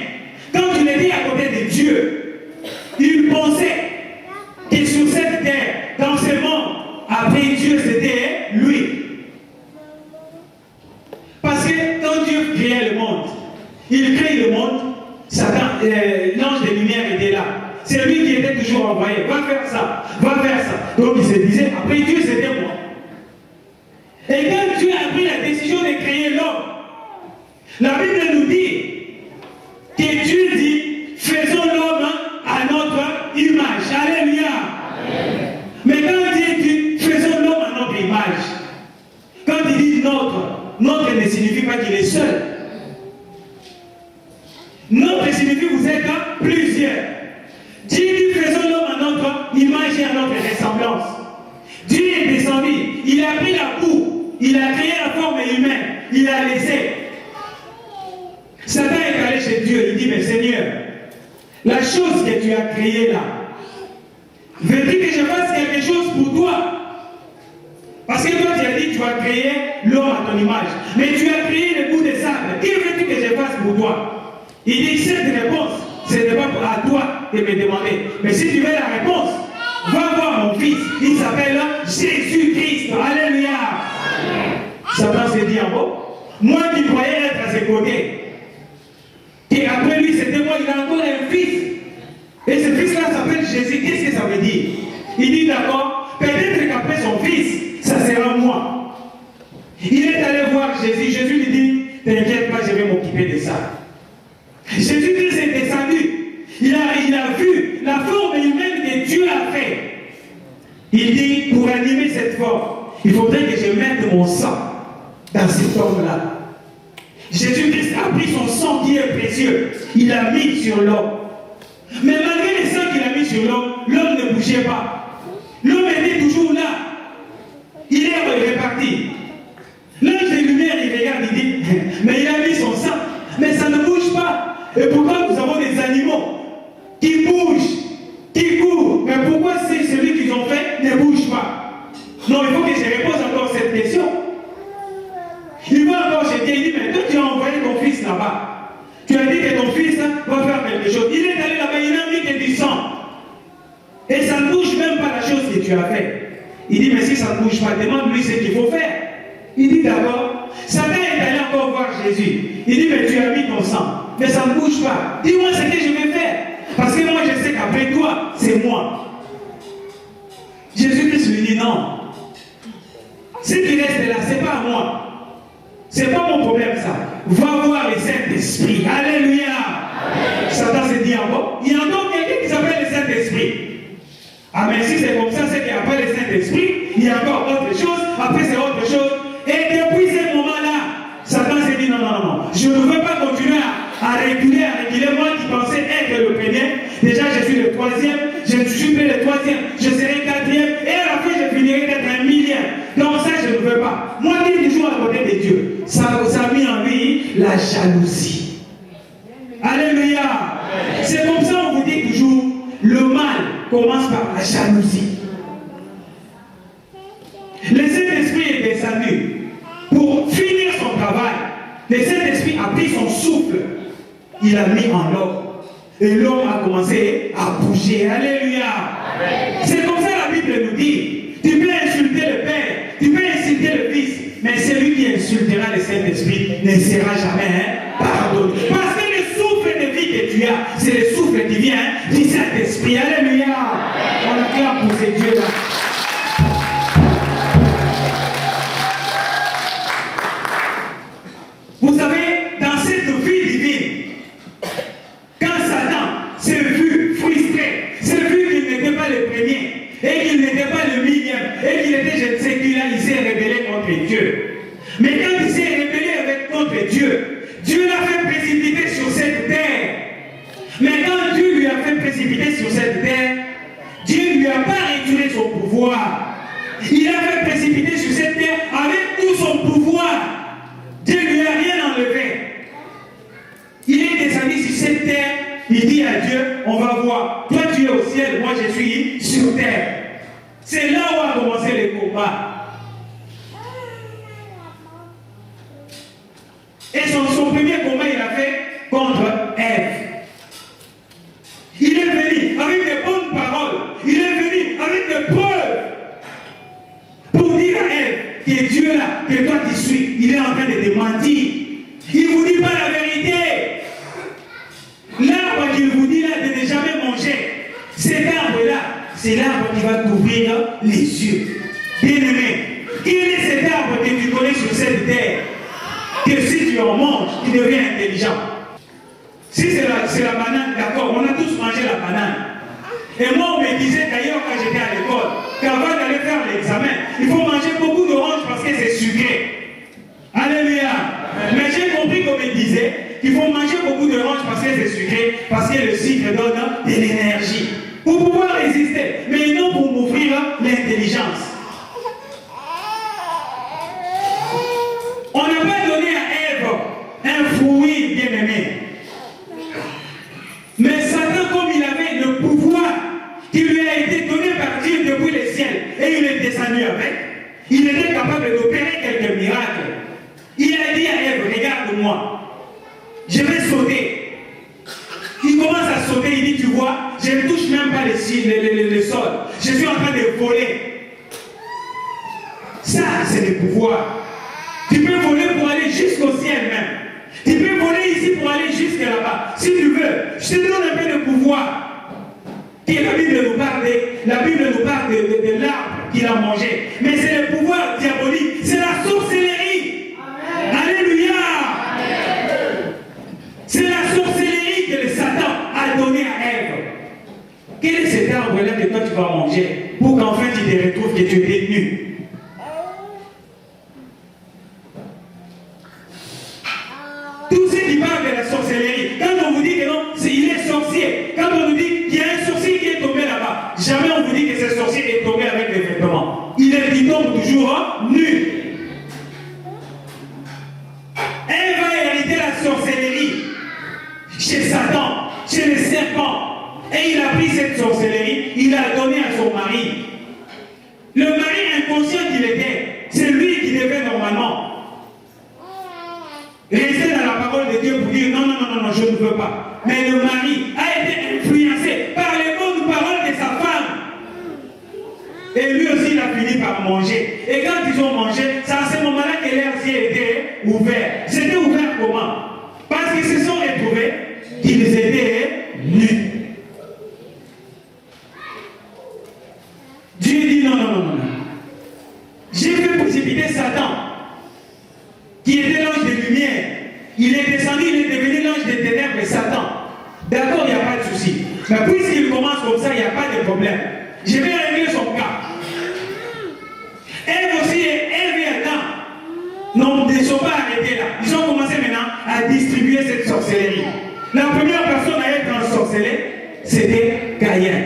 quand il était à côté de Dieu, il pensait que sur cette terre, dans ce monde, après Dieu, c'était lui. Parce que quand Dieu créait le monde, il crée le monde, Satan, l'ange des lumières était là. C'est lui qui était toujours envoyé. Va faire ça, va faire ça. Donc il se disait, après Dieu, c'était moi. Et quand Dieu a pris la décision de créer l'homme, la Bible nous dit que Dieu dit, faisons l'homme à notre image. Alléluia. Mais quand Dieu dit, faisons l'homme à notre image, quand il dit notre ne signifie pas qu'il est seul. Notre signifie que vous êtes plusieurs. Dieu dit, faisons l'homme à notre image et à notre ressemblance. Dieu est descendu, il a pris la boue, il a créé la forme humaine, il a laissé. Satan est allé chez Dieu, il dit, mais Seigneur, la chose que tu as créée là, veux-tu que je fasse quelque chose pour toi? Parce que toi tu as dit, tu as créé l'homme à ton image, mais tu as créé le bout de sable. Que veux-tu que je fasse pour toi? Il dit, cette réponse, ce n'est pas à toi de me demander. Mais si tu veux la réponse, va voir mon fils, il s'appelle Jésus-Christ. Alléluia. Satan s'est dit en haut, moi qui croyais être à ses côtés, et après lui c'était moi, il a encore un fils. Et ce fils-là s'appelle Jésus. Qu'est-ce que ça veut dire? Il dit d'accord, peut-être qu'après son fils, ça sera moi. Il est allé voir Jésus. Jésus lui dit, t'inquiète pas, je vais m'occuper de ça. Jésus-Christ est descendu. Il a vu la forme humaine que Dieu a fait. Il dit, pour animer cette forme, il faudrait que je mette mon sang dans cet homme-là. Jésus-Christ a pris son sang qui est précieux. Il l'a mis sur l'homme. Mais malgré le sang qu'il a mis sur l'homme, l'homme ne bougeait pas. L'homme était toujours là. Il est réparti. L'ange des lumières, il regarde, il dit, mais il a mis son sang. Mais ça ne bouge pas. Et pourquoi nous avons des animaux qui bougent, qui courent? Mais pourquoi celui qu'ils ont fait ne Non, il faut que je repose encore cette question. Il va encore se dire, il dit, mais toi tu as envoyé ton fils là-bas. Tu as dit que ton fils va faire quelque chose. Il est allé là-bas, il n'a mis que du sang. Et ça ne bouge même pas la chose que tu as fait. Il dit, mais si ça ne bouge pas, demande-lui ce qu'il faut faire. Il dit d'abord, Satan est allé encore voir Jésus. Il dit, mais tu as mis ton sang, mais ça ne bouge pas. Dis-moi ce que je vais faire. Parce que moi je sais qu'après toi, c'est moi. Jésus-Christ lui dit, non. Ce qui reste là, ce n'est pas à moi. Ce n'est pas mon problème ça. Va voir le Saint-Esprit. Alléluia. Satan se dit encore, il y a encore quelqu'un qui s'appelle le Saint-Esprit. Ah mais si c'est comme ça, c'est qu'après le Saint-Esprit, il y a encore autre chose, après c'est autre chose. Et depuis ce moment-là, Satan s'est dit non, non, non, non. Je ne veux pas continuer à reculer. Moi qui pensais être le premier, déjà je suis le troisième, je suis le troisième, je serai quatrième, et à la fin je finirai d'être un millième. Donc ça je ne veux pas. Moi qui suis toujours à côté de Dieu, ça a mis en lui la jalousie. Alléluia. C'est comme ça on vous dit toujours, le mal commence par la jalousie. Le Saint-Esprit est descendu pour finir son travail. Le Saint-Esprit a pris son souffle, il a mis en l'homme. Et l'homme a commencé à bouger. Alléluia. C'est comme ça la Bible nous dit. Tu peux insulter le Père, tu peux insulter le Fils, mais celui qui insultera le Saint-Esprit ne sera jamais pardonné. Parce que le souffle de vie que tu as, c'est le souffle qui vient du Saint-Esprit. Alléluia. On acclame pour ces dieux-là. Vous savez, dans cette vie divine, quand Satan s'est vu frustré, s'est vu qu'il n'était pas le premier, et qu'il n'était pas le millième, et qu'il était, je ne sais qui là, il s'est rebellé contre Dieu. Mais quand il s'est rebellé contre Dieu, Dieu l'a fait précipiter sur cette terre. Mais quand Dieu lui a fait précipiter sur cette terre, Dieu ne lui a pas retiré son pouvoir. Il a fait précipiter sur cette terre avec tout son pouvoir. Dieu ne lui a rien enlevé. Il est descendu sur cette terre. Il dit à Dieu, on va voir. Toi tu es au ciel, moi je suis sur terre. C'est là où a commencé le combat. Et son premier combat, il a fait contre Ève. Il est venu avec des bonnes paroles. Il est venu avec des preuves pour dire à Ève que Dieu là, que toi tu suis, il est en train de te mentir. Il ne vous dit pas la vérité. L'arbre qu'il vous dit là de ne jamais manger, cet arbre-là, c'est l'arbre qui va t'ouvrir les yeux. Bien-aimé, quel est cet arbre que tu connais sur cette terre? Que si tu en manges, tu deviens intelligent. Si c'est la banane, d'accord, on a tous mangé la banane. Et moi, on me disait d'ailleurs quand j'étais à l'école, qu'avant d'aller faire l'examen, il faut manger beaucoup d'oranges parce que c'est sucré. Alléluia. Mais j'ai compris qu'on me disait qu'il faut manger beaucoup d'oranges parce que c'est sucré, parce que le sucre donne de l'énergie. Pour pouvoir résister, mais non pour m'offrir l'intelligence. On n'a pas donné à Ève un fruit bien-aimé. Mais Satan, comme il avait le pouvoir qui lui a été donné par Dieu depuis le ciel, et il est descendu avec, il était capable d'opérer quelques miracles. Il a dit à Ève, regarde-moi, je vais sauter. Il commence à sauter, il dit, tu vois, je ne touche même pas le sol. Je suis en train de voler. Ça, c'est le pouvoir. Tu peux voler pour aller jusqu'au ciel même. Tu peux voler ici pour aller jusque là-bas. Si tu veux, je te donne un peu de pouvoir. Et la Bible nous parle de l'arbre qu'il a mangé. Mais c'est le pouvoir diabolique. C'est la sorcellerie. Amen. Alléluia. Amen. C'est la sorcellerie que le Satan a donnée à Ève. Quel est cet arbre-là que toi tu vas manger pour qu'enfin tu te retrouves que tu es détenu? Tous ceux qui parlent de la sorcellerie, quand on vous dit que non, il est sorcier, quand on vous dit qu'il y a un sorcier qui est tombé là-bas, jamais on vous dit que ce sorcier est tombé avec des vêtements. Il tombe toujours nu. Elle va hériter la sorcellerie chez Satan, chez les serpents. Et il a pris cette sorcellerie, il l'a donnée à son mari. Le mari inconscient parole de Dieu pour dire non, je ne veux pas. Mais le mari a été influencé par les bonnes paroles de sa femme. Et lui aussi, il a fini par manger. Et quand ils ont mangé, c'est à ce moment-là que leurs yeux étaient ouverts. C'était ouvert comment? Parce qu'ils se sont retrouvés qu'ils étaient nus. Dieu dit non. J'ai fait précipiter Satan, qui était l'ange de lumière. Il est descendu, il est devenu l'ange des ténèbres et Satan. D'accord, il n'y a pas de souci. Mais puisqu'il commence comme ça, il n'y a pas de problème. Je vais régler son cas. Elle aussi, elle et Adam ne sont pas arrêtés là. Ils ont commencé maintenant à distribuer cette sorcellerie. La première personne à être ensorcelée, c'était Caïn.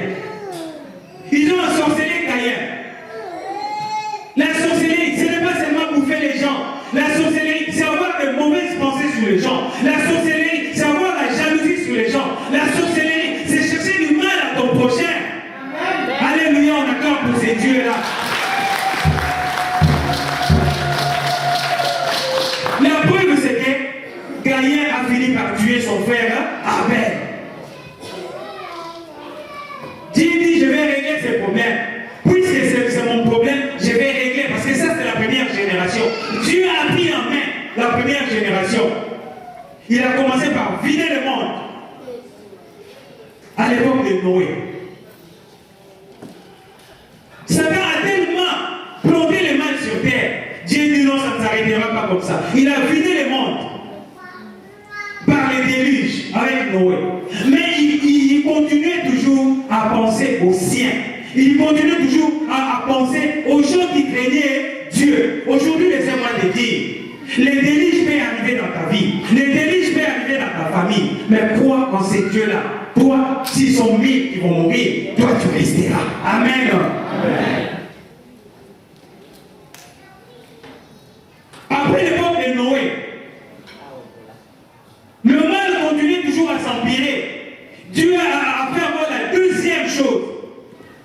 Ils ont ensorcelé Caïn. La sorcellerie, ce n'est pas seulement bouffer les gens. La sorcellerie, c'est avoir de mauvaises pensées sur les gens. La sorcellerie, c'est avoir la jalousie sur les gens. La sorcellerie, c'est chercher du mal à ton prochain. Alléluia, on accorde pour ces dieux-là. La preuve, c'est que Caïn a fini par tuer son frère Abel. Dieu dit, je vais régler ces problèmes. Puisque c'est mon problème, je vais régler. Parce que ça, c'est la première génération. Dieu a pris en main la première génération. Il a commencé par vider le monde. À l'époque de Noé. Satan a tellement planté le mal sur terre. Dieu dit non, ça ne s'arrêtera pas comme ça. Il a vidé le monde par les déluges avec Noé. Mais il continuait toujours à penser aux siens. Il continuait toujours à penser aux gens qui craignaient Dieu. Aujourd'hui, laissez-moi te dire, les déluges peuvent arriver dans ta vie. Les déluges peuvent arriver dans ta famille. Mais crois en ces dieux-là. Toi, s'ils sont 1000 qui vont mourir, toi tu resteras. Amen. Amen. Après l'époque de Noé, le mal continuait toujours à s'empirer. Dieu a fait encore la deuxième chose.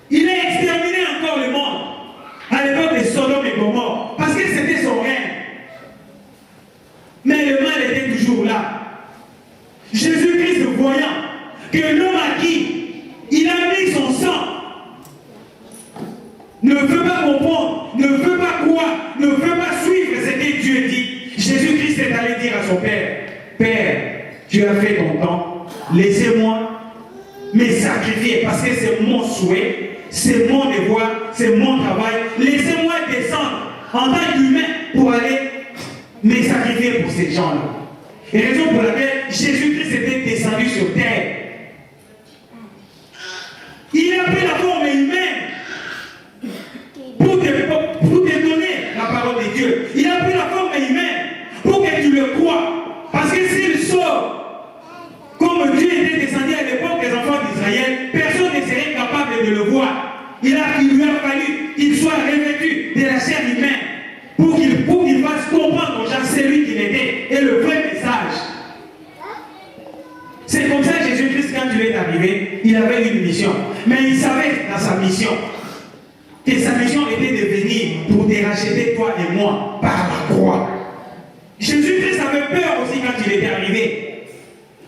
Il a exterminé encore le monde à l'époque de Sodome et Gomorrhe, parce que c'était son règne. Mais le mal était toujours là. Jésus-Christ, voyant que l'homme à qui il a mis son sang ne veut pas comprendre, ne veut pas croire, ne veut pas suivre ce que Dieu dit, Jésus-Christ est allé dire à son Père, Père, tu as fait ton temps, laissez-moi me sacrifier, parce que c'est mon souhait, c'est mon devoir, c'est mon travail, laissez-moi descendre en tant qu'humain pour aller me sacrifier pour ces gens-là. Et raison pour laquelle Jésus-Christ était descendu sur terre. Il a pris la forme humaine pour te donner la parole de Dieu. Il a pris la forme humaine pour que tu le crois. Parce que s'il sort, comme Dieu était descendu à l'époque des enfants d'Israël, personne ne serait capable de le voir. Il lui a fallu qu'il soit revêtu de la chair humaine pour qu'il fasse comprendre aux gens celui qu'il était et le vrai message. C'est comme ça que Jésus-Christ, quand il est arrivé, il avait une mission. Mais il savait dans sa mission que sa mission était de venir pour te racheter toi et moi par la croix. Jésus-Christ avait peur aussi quand il était arrivé.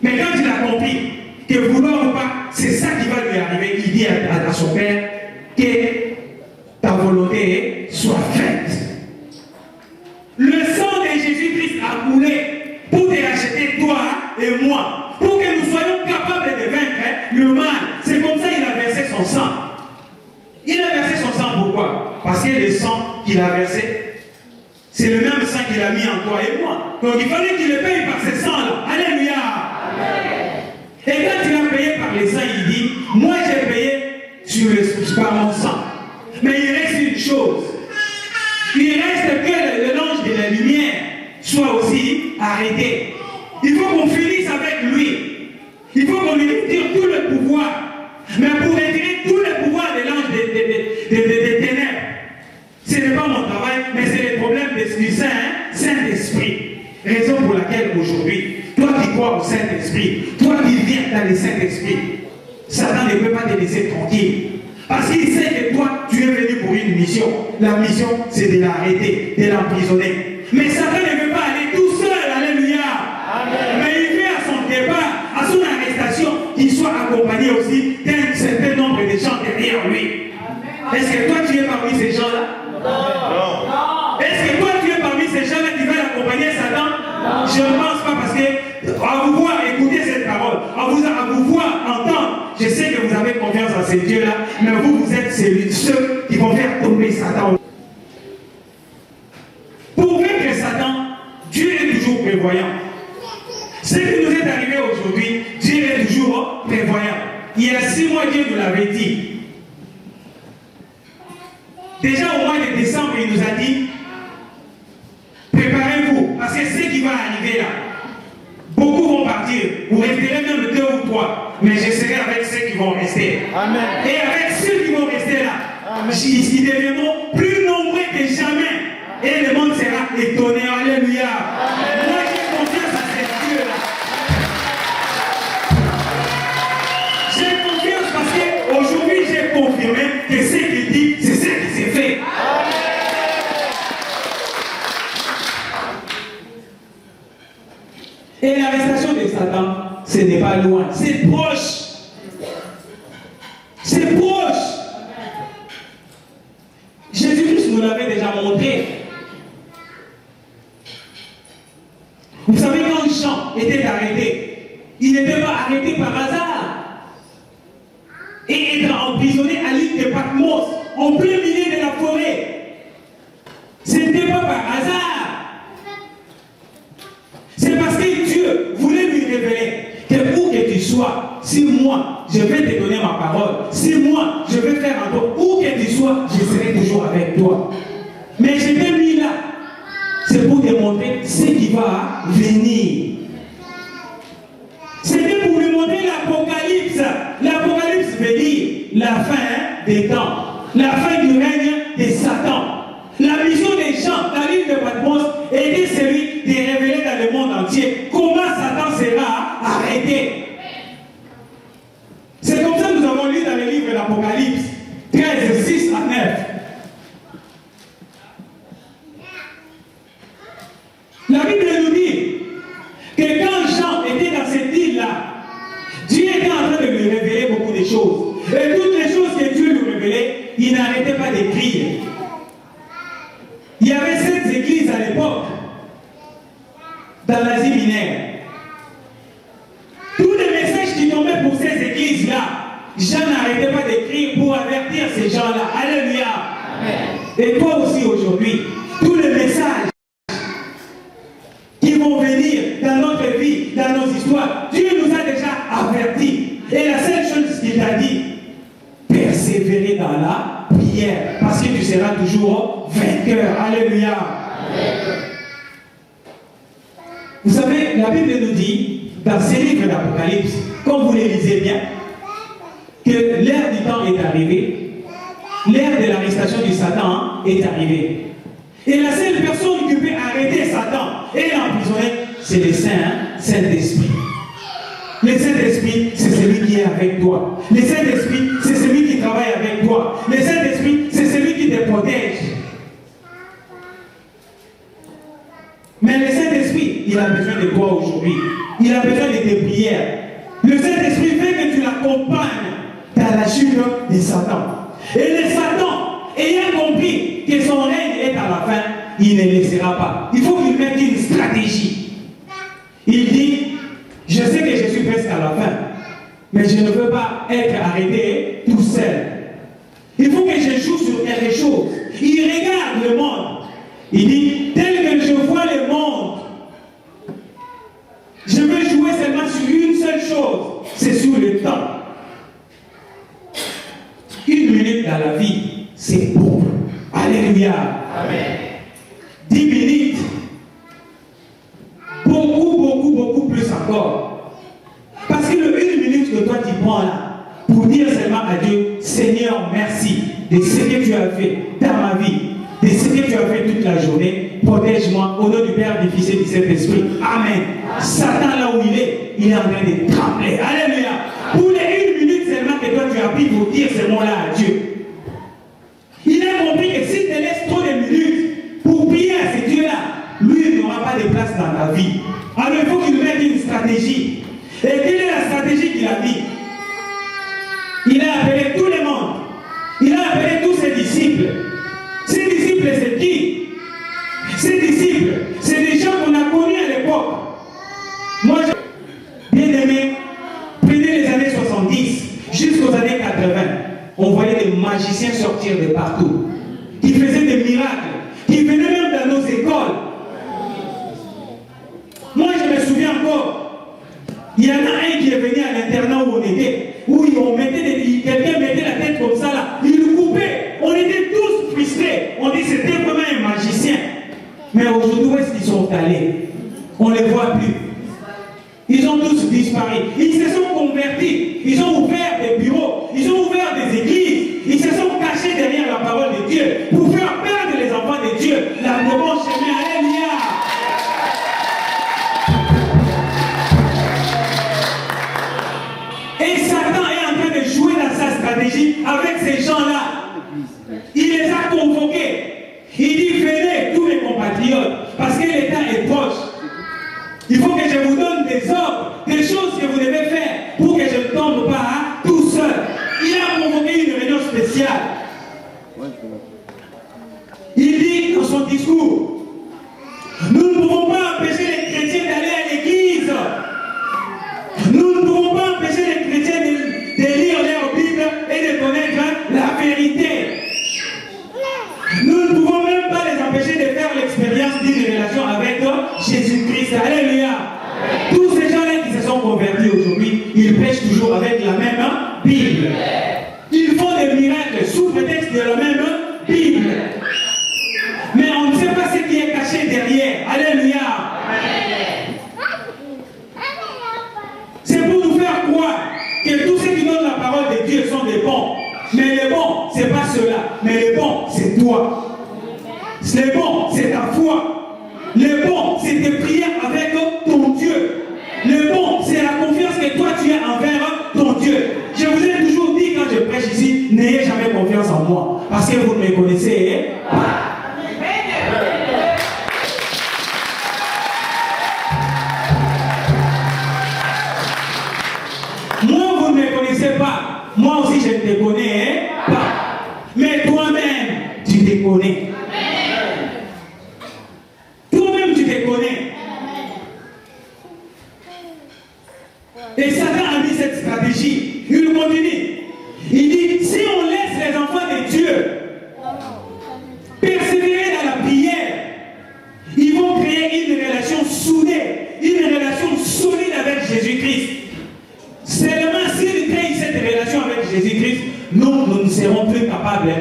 Mais quand il a compris que vouloir ou pas, c'est ça qui va lui arriver, il dit à son Père que ta volonté soit faite. Le sang de Jésus-Christ a coulé pour te racheter toi et moi. Pour que nous soyons capables de vaincre le mal. C'est comme ça qu'il a versé son sang. Il a versé son sang pourquoi? Parce que le sang qu'il a versé, c'est le même sang qu'il a mis en toi et moi. Donc il fallait qu'il le paye par ce sang-là. Alléluia. Amen. Et quand il a payé par les sang, il dit, moi j'ai payé par mon sang. Mais il reste une chose. Il reste que l'ange de la lumière soit aussi arrêté. Il faut qu'on finisse avec lui. Il faut qu'on lui retire tout le pouvoir. Mais pour retirer tout le pouvoir de l'ange des ténèbres, ce n'est pas mon travail, mais c'est le problème du Saint-Esprit. Raison pour laquelle aujourd'hui, toi qui crois au Saint-Esprit, toi qui viens dans le Saint-Esprit, Satan ne peut pas te laisser tranquille. Parce qu'il sait que toi, tu es venu pour une mission. La mission, c'est de l'arrêter, de l'emprisonner. Mais Satan ne veut pas aller tout seul. Alléluia. Amen. Mais accompagné aussi d'un certain nombre de gens derrière lui. Est-ce que toi tu es parmi ces gens-là? Non. Est-ce que toi tu es parmi ces gens-là qui veulent accompagner Satan? Non. Je ne pense pas, parce que à vous voir écouter cette parole, à vous voir entendre, je sais que vous avez confiance en ces dieux-là, mais vous êtes ceux qui vont faire tomber Satan. Pour vaincre Satan, Dieu est toujours prévoyant. Ce qui nous est arrivé aujourd'hui, Dieu est toujours prévoyant. Il y a 6 mois, Dieu nous l'avait dit. Déjà au mois de décembre, il nous a dit, préparez-vous, parce que ce qui va arriver là, beaucoup vont partir, vous resterez même 2 ou 3, mais je serai avec ceux qui vont rester. Amen. Et avec ceux qui vont rester là, ils deviendront plus nombreux que jamais. Et le monde sera étonné. Alléluia. Amen. Moi, j'ai confiance à ces dieux-là. J'ai confiance parce qu'aujourd'hui, j'ai confirmé que ce qu'il dit, c'est ce qui s'est fait. Et l'arrestation de Satan, ce n'est pas loin, c'est proche. C'est proche. Jésus-Christ nous l'avait déjà montré. Vous savez, quand Jean était arrêté, il n'était pas arrêté par hasard. Et être emprisonné à l'île de Patmos, en plein milieu de la forêt. Ce n'était pas par hasard. C'est parce que Dieu voulait lui révéler que où que tu sois, si moi, je vais te donner ma parole, si moi, je vais faire un don, où que tu sois, je serai toujours avec toi. Mais je t'ai mis là. C'est pour démontrer ce qui va venir. C'était pour lui montrer l'Apocalypse. L'Apocalypse veut dire la fin des temps, la fin du règne de Satan. La mission des gens dans l'île de Patmos était celui de révéler dans le monde entier comment Satan sera arrêté. C'est comme ça que nous avons lu dans le livre de l'Apocalypse 13, 6 à 9. La Bible nous dit que quand Jean était dans cette île-là, Dieu était en train de lui révéler beaucoup de choses. Et toutes les choses que Dieu lui révélait, il n'arrêtait pas d'écrire. Il y avait 7 églises à l'époque, dans l'Asie mineure. Tous les messages qui tombaient pour ces églises-là, Jean n'arrêtait pas d'écrire pour avertir ces gens-là. Alléluia. Et toi aussi aujourd'hui, tous les messages qui vont venir dans notre vie, dans nos histoires, Dieu nous a déjà avertis. Et la seule chose qu'il t'a dit, persévérer dans la prière, parce que tu seras toujours vainqueur. Alléluia. Vous savez, la Bible nous dit, dans ces livres d'Apocalypse, quand vous les lisez bien, que l'ère du temps est arrivée, l'ère de l'arrestation du Satan est arrivée. Et la seule personne qui peut arrêter Satan et l'emprisonner, c'est le Saint-Esprit. Le Saint-Esprit, c'est celui qui est avec toi. Le Saint-Esprit, c'est celui qui travaille avec toi. Le Saint-Esprit, c'est celui qui te protège. Mais le Saint-Esprit, il a besoin de toi aujourd'hui. Il a besoin de tes prières. Le Saint-Esprit fait que tu l'accompagnes dans la chute de Satan. Et le Satan, ayant compris que son règne est à la fin, il ne laissera pas. Il faut qu'il mette une stratégie. Il dit, je sais que je suis presque à la fin, mais je ne veux pas être arrêté tout seul. Il faut que je joue sur quelque chose. Il regarde le monde. Il dit, tel que je vois le monde, je veux jouer seulement sur une seule chose, c'est sur le temps. 1 minute dans la vie, c'est beaucoup. Alléluia. Amen. 10 minutes, beaucoup plus encore. Parce que le 1 minute que toi tu prends là, pour dire seulement à Dieu, Seigneur, merci de ce que tu as fait dans ma vie, de ce que tu as fait toute la journée. Protège-moi au nom du Père, du Fils et du Saint-Esprit. Amen. Satan, là où il est en train de trembler. Alléluia. Pour les 1 minute seulement que toi tu as pris pour dire ce mot-là à Dieu. Il a compris que si tu laisses trop de minutes pour prier à ce Dieu-là, lui, il n'aura pas de place dans ta vie. Alors il faut qu'il mette une stratégie. Et quelle est la stratégie qu'il a dit? on voyait des magiciens sortir de partout, qui faisaient des miracles, qui venaient même dans nos écoles. Moi, je me souviens encore, il y en a un qui est venu à l'internat où on était, où quelqu'un mettait la tête comme ça là, il le coupait. On était tous frustrés. On dit c'était vraiment un magicien. Mais aujourd'hui, où est-ce qu'ils sont allés? On ne les voit plus. Ils ont tous disparu. Ils se sont convertis. Ils ont ouvert des bureaux. Ils ont ouvert des églises. Ils se sont cachés derrière la parole de Dieu pour faire perdre les enfants de Dieu. La bon chemin. Alléluia. Et Satan est en train de jouer dans sa stratégie avec ces gens-là. Il les a convoqués. Il dit, venez, tous mes compatriotes, parce que l'État est proche. Il faut que je vous donne des ordres, des choses que vous devez faire pour que je ne tombe pas tout seul. Il a convoqué une réunion spéciale. Il dit dans son discours, nous ne pouvons pas empêcher les chrétiens d'aller à l'église. Nous ne pouvons pas empêcher les chrétiens de lire leur Bible et de connaître la vérité. Nous ne pouvons même pas les empêcher de faire l'expérience d'une relation avec Jésus-Christ. Alléluia. Tous ces gens-là qui se sont convertis aujourd'hui, ils prêchent toujours avec la même Bible. Ils font des miracles sous prétexte de la même Bible. Mais on ne sait pas ce qui est caché derrière. Alléluia. C'est pour nous faire croire que tous ceux qui donnent la parole de Dieu sont des bons. Mais les bons, ce n'est pas ceux-là. Mais les bons, c'est toi. Les bons, c'est ta foi. Les bons, c'est tes prières avec ton Dieu. Les bons, c'est la confiance que toi tu as envers ton Dieu. Je vous ai toujours dit quand je prêche ici, n'ayez jamais confiance en moi. Parce que vous ne me connaissez pas. Moi, vous ne me connaissez pas. Moi aussi, je ne te connais pas. Mais toi-même, tu te connais. Toi-même, tu te connais. Et Satan a mis cette stratégie. Il continue. Il dit, si on laisse les enfants de Dieu persévérer dans la prière, ils vont créer une relation soudée, une relation solide avec Jésus-Christ. Seulement s'ils créent cette relation avec Jésus-Christ, nous ne serons plus capables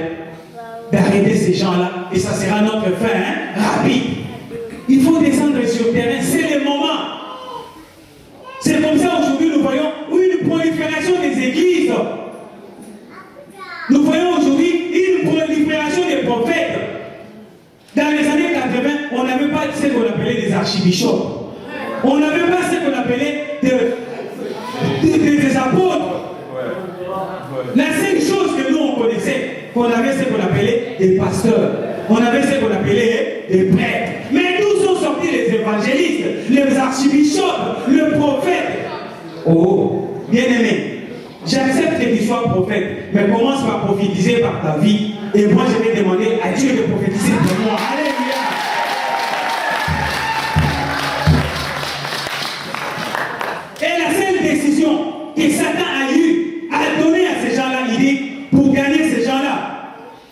d'arrêter ces gens-là et ça sera notre fin rapide. Il faut descendre sur le terrain, c'est le moment. C'est comme ça aujourd'hui nous voyons une prolifération des églises. Nous voyons aujourd'hui une prolifération des prophètes. Dans les années 80, on n'avait pas ce qu'on appelait des archibishops. On n'avait pas ce qu'on appelait des apôtres. La seule chose que nous on connaissait, qu'on avait ce qu'on appelait des pasteurs. On avait ce qu'on appelait des prêtres. Mais d'où sont sortis les évangélistes, les archibishops, le prophète? Oh, bien-aimé, j'accepte que tu sois prophète, mais commence par prophétiser par ta vie. Et moi, je vais demander à Dieu de prophétiser pour moi. Alléluia. Et la seule décision que Satan a eue à donner à ces gens-là, il dit, pour gagner ces gens-là,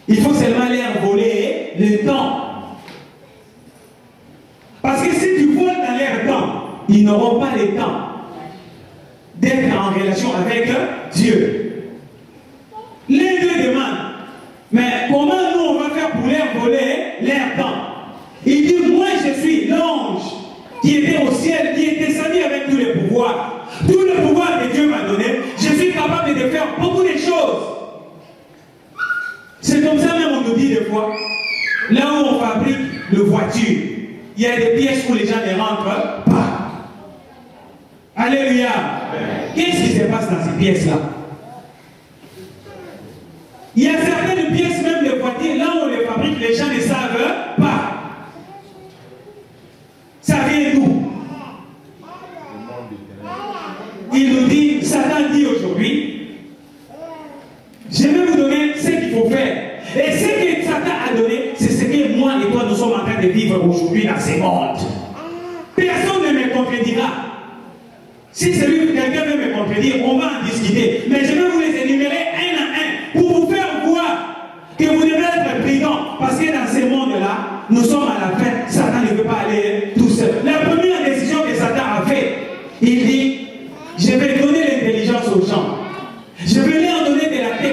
il faut seulement leur voler le temps. Parce que si tu voles dans leur temps, ils n'auront pas le temps d'être en relation avec Dieu. Les deux demandent, mais comment nous on va faire pour leur voler leur temps? Il dit, moi je suis l'ange qui était au ciel, qui est descendu avec tous les pouvoirs. Tout le pouvoir que Dieu m'a donné, je suis capable de faire beaucoup de choses. C'est comme ça même on nous dit des fois, là où on fabrique les voitures, il y a des pièces où les gens ne rentrent pas. Alléluia. Qu'est-ce qui se passe dans ces pièces-là? Il y a certaines pièces, même de voitures, là où on les fabrique, les gens ne savent pas. Ça vient d'où? Il nous dit, Satan dit aujourd'hui, je vais vous donner ce qu'il faut faire. Et ce que Satan a donné, c'est ce que moi et toi nous sommes en train de vivre aujourd'hui dans ce monde. Personne ne me contredira. Si quelqu'un veut me contredire, on va en discuter. Mais je vais vous les énumérer un à un pour vous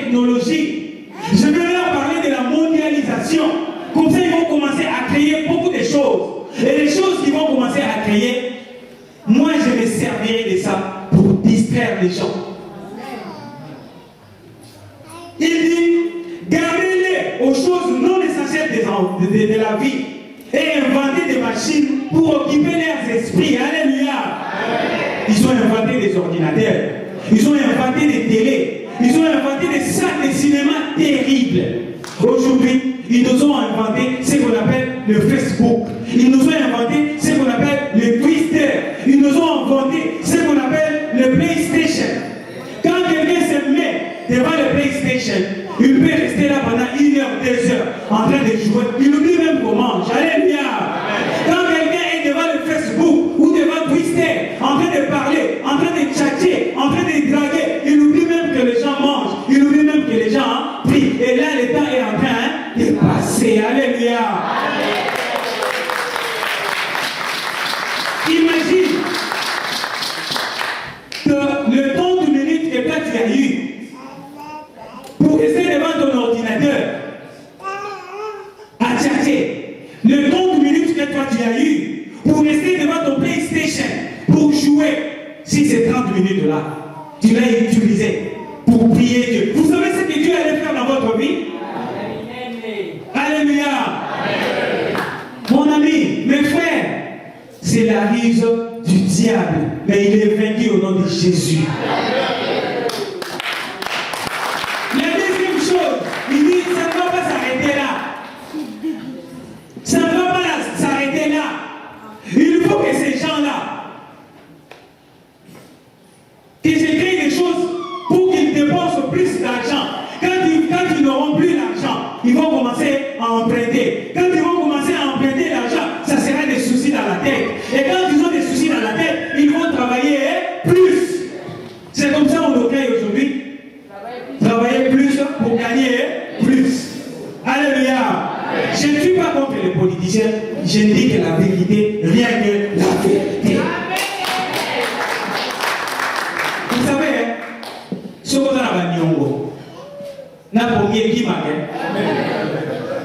technologie. Je vais leur parler de la mondialisation. Comme ça, ils vont commencer à créer beaucoup de choses. Et les choses qu'ils vont commencer à créer, moi, je me servirai de ça pour distraire les gens. Il dit, gardez-les aux choses non essentielles de la vie et inventez des machines pour occuper leurs esprits. Alléluia. Ils ont inventé des ordinateurs, ils ont inventé des télés, ils ont inventé des salles de cinéma terribles. Aujourd'hui, ils nous ont inventé ce qu'on appelle le Facebook. Ils nous ont inventé ce qu'on appelle le Twitter. Ils nous ont inventé ce qu'on appelle le PlayStation. Quand quelqu'un se met devant le PlayStation, il peut rester là pendant 1 heure, 2 heures en train de jouer. Il oublie même qu'on mange. Alléluia. Quand quelqu'un est devant le Facebook ou devant Twitter, en train de parler, en train de chatter, en train de draguer, il oublie même que les gens mangent. Il oublie même que les gens prient. Et là, le temps est en train de passer. Alléluia. Imagine que le temps de minutes que toi tu as eu pour rester devant ton ordinateur à chatter, le temps de minutes que toi tu as eu pour rester devant ton PlayStation pour jouer, si c'est 30 minutes là, tu l'as utilisé pour prier Dieu. Vous savez ce que Dieu allait faire dans votre vie? Alléluia. Mon ami, mes frères, c'est la ruse du diable, mais il est vaincu au nom de Jésus. La deuxième chose, il dit, ça ne va pas s'arrêter là. Ça ne va pas s'arrêter là. Il faut que ces gens-là, que je crée des choses pour qu'ils dépensent plus d'argent. Quand ils n'auront plus d'argent, ils vont commencer à emprunter. Quand ils vont commencer à emprunter l'argent, ça sera des soucis dans la tête. Et quand ils ont des soucis dans la tête, ils vont travailler plus. C'est comme ça on crée aujourd'hui. Travailler plus pour gagner plus. Alléluia. Je ne suis pas contre les politiciens. Je dis que la vérité, rien que la vérité. Vous savez, ce qu'on a à Nyongo, n'a pas oublié qui m'a fait.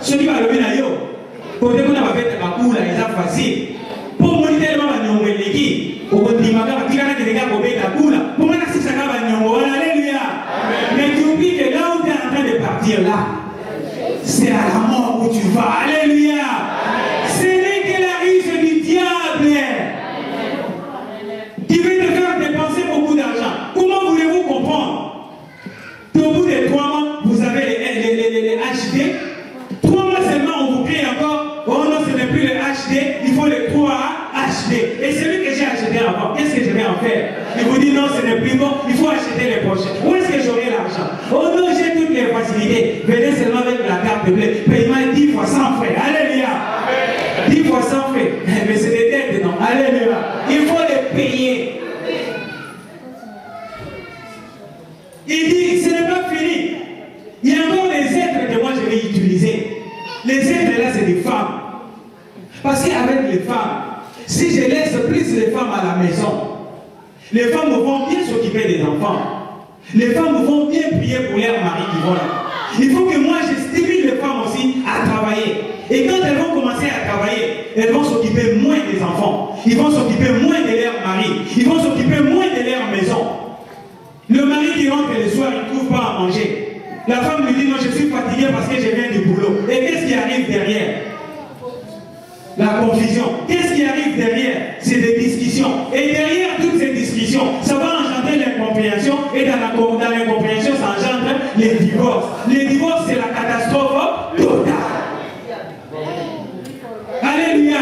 Ce qui va lever la yo, côté qu'on a fait la cour, c'est facile. Pour moi, il y a un Nyongo qui, au côté de ma gare, qui a été la cour, pour moi, c'est ça qui va Nyongo. Alléluia. Mais tu oublies que là où tu es en train de partir, là, c'est à la mort où tu vas. Alléluia. Ce n'est que la ruse du diable qui veut te faire dépenser beaucoup d'argent. Comment voulez-vous comprendre qu'au bout de 3 mois, vous avez les HD? 3 mois seulement, on vous crée encore. Oh non, ce n'est plus le HD, il faut les 3 HD. Et celui que j'ai acheté avant, qu'est-ce que je vais en faire? Il vous dit non, ce n'est plus bon, il faut acheter les prochains. Où est-ce que j'aurai l'argent? Oh non, j'ai toutes les facilités. Venez seulement avec la carte bleue. Paiement 10 fois 100 frais. Alléluia. 10 fois 100 frais. Mais c'est des dettes, non? Alléluia. Il faut les payer. Il dit, ce n'est pas fini. Il y a encore des êtres que moi je vais utiliser. Les êtres là, c'est des femmes. Parce qu'avec les femmes, si je laisse plus les femmes à la maison, les femmes vont bien s'occuper des enfants. Les femmes vont bien prier pour leurs maris qui vont là. Il faut que moi je stimule les femmes aussi à travailler. Et quand elles vont commencer à travailler, elles vont s'occuper moins des enfants. Ils vont s'occuper moins de leurs maris. Ils vont s'occuper moins de leur maison. Le mari qui rentre le soir, il ne trouve pas à manger. La femme lui dit non, je suis fatiguée parce que je viens du boulot. Et qu'est-ce qui arrive derrière? La confusion. Qu'est-ce qui arrive derrière? C'est des discussions. Et derrière toutes ces discussions, ça va engendrer l'incompréhension. Et dans l'incompréhension, ça engendre les divorces. Les divorces, c'est la catastrophe totale. Alléluia.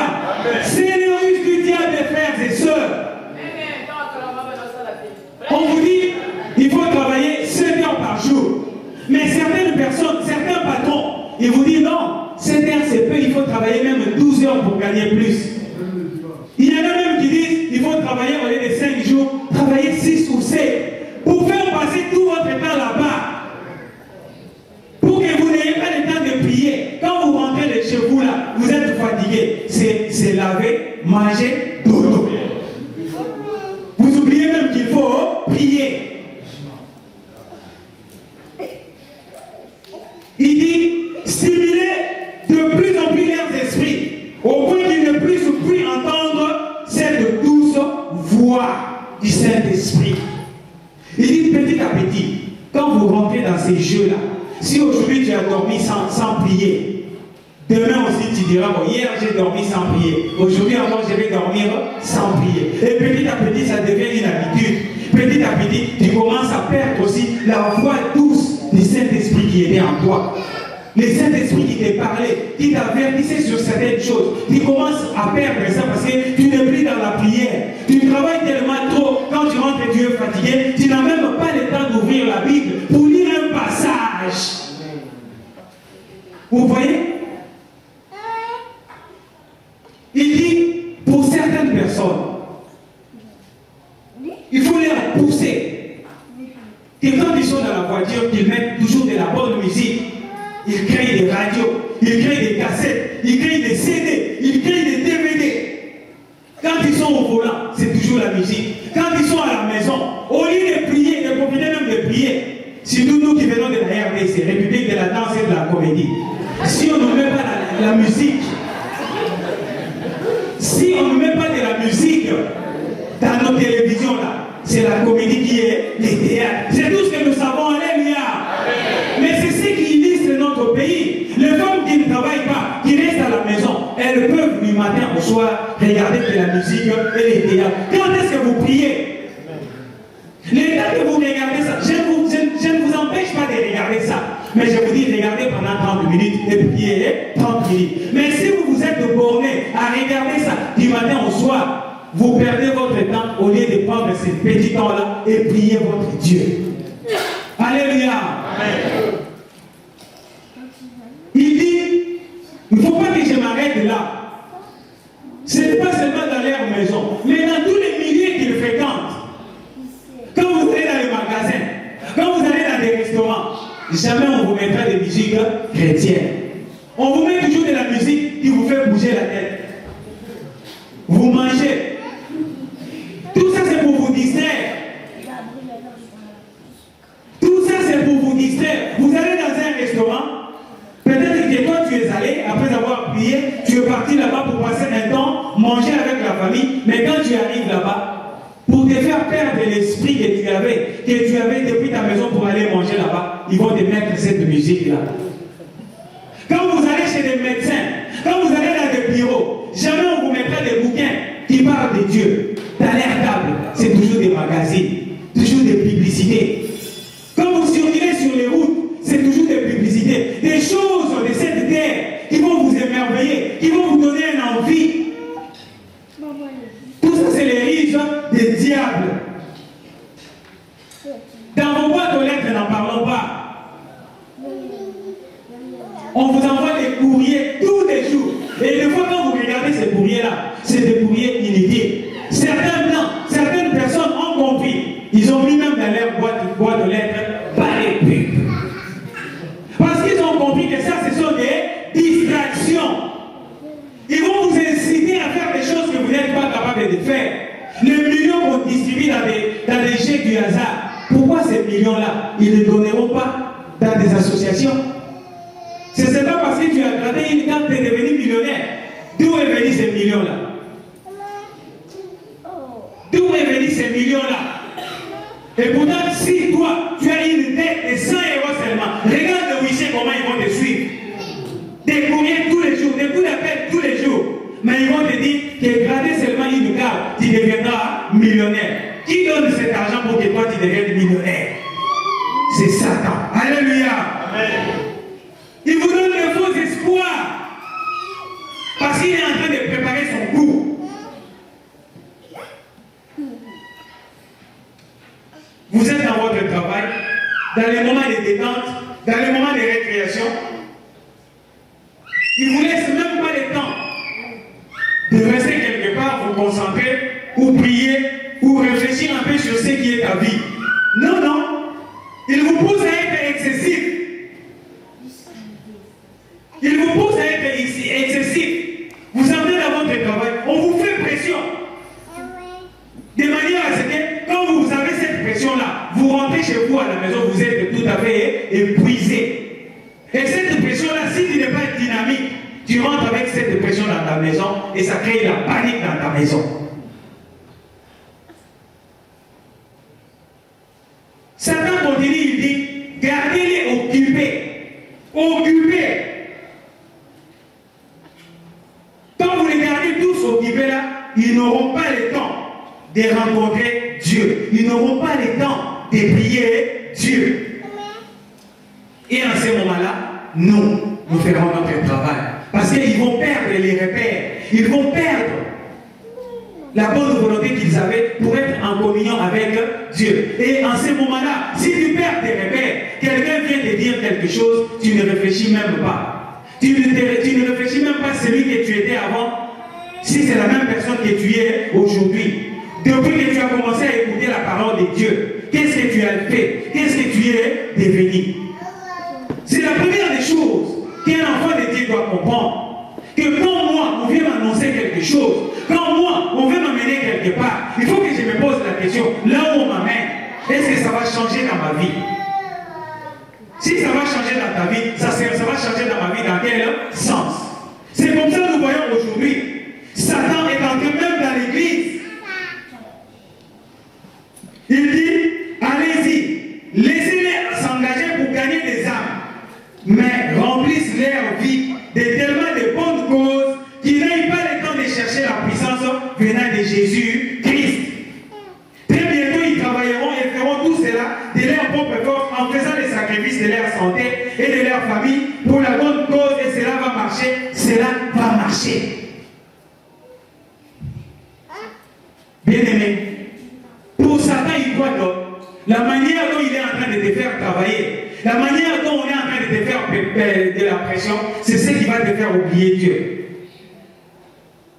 C'est le ruse du diable, frères et sœurs. On vous dit, il faut travailler 7 heures par jour. Mais certaines personnes, certains patrons, ils vous disent non, 7 heures c'est peu, il faut travailler même 12 heures pour gagner plus. Il y en a même qui disent, il faut travailler au lieu de 5 jours, travailler 6 ou 7, pour faire passer tout votre temps là-bas. Pour que vous n'ayez pas le temps de prier. Quand vous rentrez de chez vous là, vous êtes fatigué. C'est laver, manger, dodo. Vous oubliez même qu'il faut prier. tomber dans ces jeux-là. Si aujourd'hui tu as dormi sans prier, demain aussi tu diras, bon, hier j'ai dormi sans prier, aujourd'hui encore je vais dormir sans prier. Et petit à petit ça devient une habitude. Petit à petit tu commences à perdre aussi la voix douce du Saint-Esprit qui était en toi. Le Saint-Esprit qui te parlait, qui t'avertissait sur certaines choses. Tu commences à perdre ça parce que tu n'es plus dans la prière. Tu travailles tellement trop, quand tu rentres et tu es fatigué, tu n'as même pas le temps d'ouvrir la Bible pour lire un passage. Vous voyez? Il dit, pour certaines personnes, il faut les pousser. Et quand ils sont dans la voiture, qu'ils mettent toujours de la bonne musique. Ils créent des radios, ils créent des cassettes, ils créent des CD, ils créent des DVD. Quand ils sont au volant, c'est toujours la musique. Quand ils sont à la maison, au lieu de prier, de profiter même de prier, surtout nous qui venons de la RDC, République de la danse et de la comédie, si on ne met pas la musique, si on ne met pas de la musique dans nos télévisions là, c'est la comédie qui est les théâtres. C'est tout ce que nous savons, alléluia. Mais c'est ce qui illustre notre pays. Les femmes qui ne travaillent pas, qui restent à la maison, elles peuvent du matin au soir regarder de la musique et les théâtres. Quand est-ce que vous priez? Les temps que vous regardez ça, je ne vous empêche pas de regarder ça. Mais je vous dis, regardez pendant 30 minutes et priez 30 minutes. Mais si vous vous êtes borné à regarder ça du matin au soir, vous perdez votre temps au lieu de prendre ces petits temps-là et prier votre Dieu. Alléluia. Amen. Il dit, il ne faut pas que je m'arrête là. Ce n'est pas seulement dans leur maison, mais dans tous les milieux qu'ils fréquentent. Quand vous allez dans les magasins, quand vous allez dans des restaurants, jamais on vous mettra des musiques chrétiennes. On vous met toujours de la musique qui vous fait bouger la tête. Vous mangez. Tout ça c'est pour vous distraire. Tout ça c'est pour vous distraire. Vous allez dans un restaurant, peut-être que toi tu es allé, après avoir prié, tu es parti là-bas pour passer un temps, manger avec la famille, mais quand tu arrives là-bas, pour te faire perdre l'esprit que tu avais depuis ta maison pour aller manger là-bas, ils vont te mettre cette musique-là. Quand vous allez chez des médecins, quand vous allez dans des bureaux, jamais on vous mettra des bouquins qui parlent de Dieu. Dans l'air table, c'est toujours des magazines, toujours des publicités. Quand vous circulez sur les routes, c'est toujours des publicités, des choses de cette terre qui vont vous émerveiller, qui vont vous donner une envie. Tout ça, c'est les riches des diables. Dans vos boîtes aux lettres, n'en parlons pas. On vous envoie des courriers tous les jours. Et des fois, quand vous regardez ces courriers-là, c'est des courriers inutiles. Certaines personnes ont compris. Ils ont mis même dans leur boîte aux lettres, pas les pubs. Parce qu'ils ont compris que ça, ce sont des distractions. Ils vont vous inciter à faire des choses que vous n'êtes pas capable de faire. Les millions qu'on distribue dans des chèques du hasard, pourquoi ces millions-là, ils ne donneront pas dans des associations? C'est pas parce que tu as gratté une carte et tu es devenu millionnaire. D'où est venu ces millions-là? D'où est venu ces millions-là? Et pourtant, si toi, tu as une dette de 100 € seulement, regarde le Wiché comment ils vont te suivre. Des courriers tous les jours, des coups d'appel tous les jours. Mais ils vont te dire que gratter seulement une carte, tu deviendras millionnaire. Qui donne cet argent pour que toi tu deviennes millionnaire? C'est Satan. Alléluia. Amen. Il vous donne de faux espoirs. Parce qu'il est en train de préparer son coup. Vous êtes dans votre travail, dans les moments de détente, dans les moments de récréation. Il ne vous laisse même pas le temps de rester quelque part, vous concentrer, ou prier, ou réfléchir un peu sur ce qui est ta vie. Non, non. Il vous pousse à être excessif. Il vous pousse à être excessif. Vous entrez dans votre travail, on vous fait pression. De manière à ce que, quand vous avez cette pression-là, vous rentrez chez vous à la maison, vous êtes tout à fait épuisé. Et cette pression-là, si tu n'es pas dynamique, tu rentres avec cette pression dans ta maison et ça crée la panique dans ta maison. Satan continue, il dit, gardez occupés. Quand vous les gardez tous occupés là, ils n'auront pas le temps de rencontrer Dieu. Ils n'auront pas le temps de prier Dieu. Et en ce moment-là, nous ferons notre travail. Parce qu'ils vont perdre les repères. Ils vont perdre la bonne volonté qu'ils avaient pour être en communion avec Dieu. Et en ce moment-là, si tu perds tes repères, quelqu'un vient te dire quelque chose, tu ne réfléchis même pas. Tu ne réfléchis même pas celui que tu étais avant, si c'est la même personne que tu es aujourd'hui. Depuis que tu as commencé à écouter la parole de Dieu, qu'est-ce que tu as fait? Qu'est-ce que tu es devenu? C'est la première des choses qu'un enfant de Dieu doit comprendre. Que quand moi, on vient m'annoncer quelque chose, quand moi, on veut m'amener quelque part, il faut que je me pose la question, là où on m'amène, est-ce que ça va changer dans ma vie? Si ça va changer dans ta vie, ça va changer dans ma vie dans quel sens? C'est comme ça que nous voyons aujourd'hui. Satan est entré même dans l'église. Il dit, allez-y, laissez-les s'engager pour gagner des âmes, mais remplissent leur vie de tellement de bonnes causes qu'ils n'aient pas le temps de chercher la puissance venant de Jésus-Christ. Très bientôt, ils travailleront et feront tout cela de leur propre force en faisant les sacrifices de leur santé et de leur famille pour la bonne cause, et cela va marcher, cela va marcher. Bien-aimé, pour Satan, il croit que la manière dont il est en train de te faire travailler, la manière dont on est en train de te faire de la pression, c'est ce qui va te faire oublier Dieu.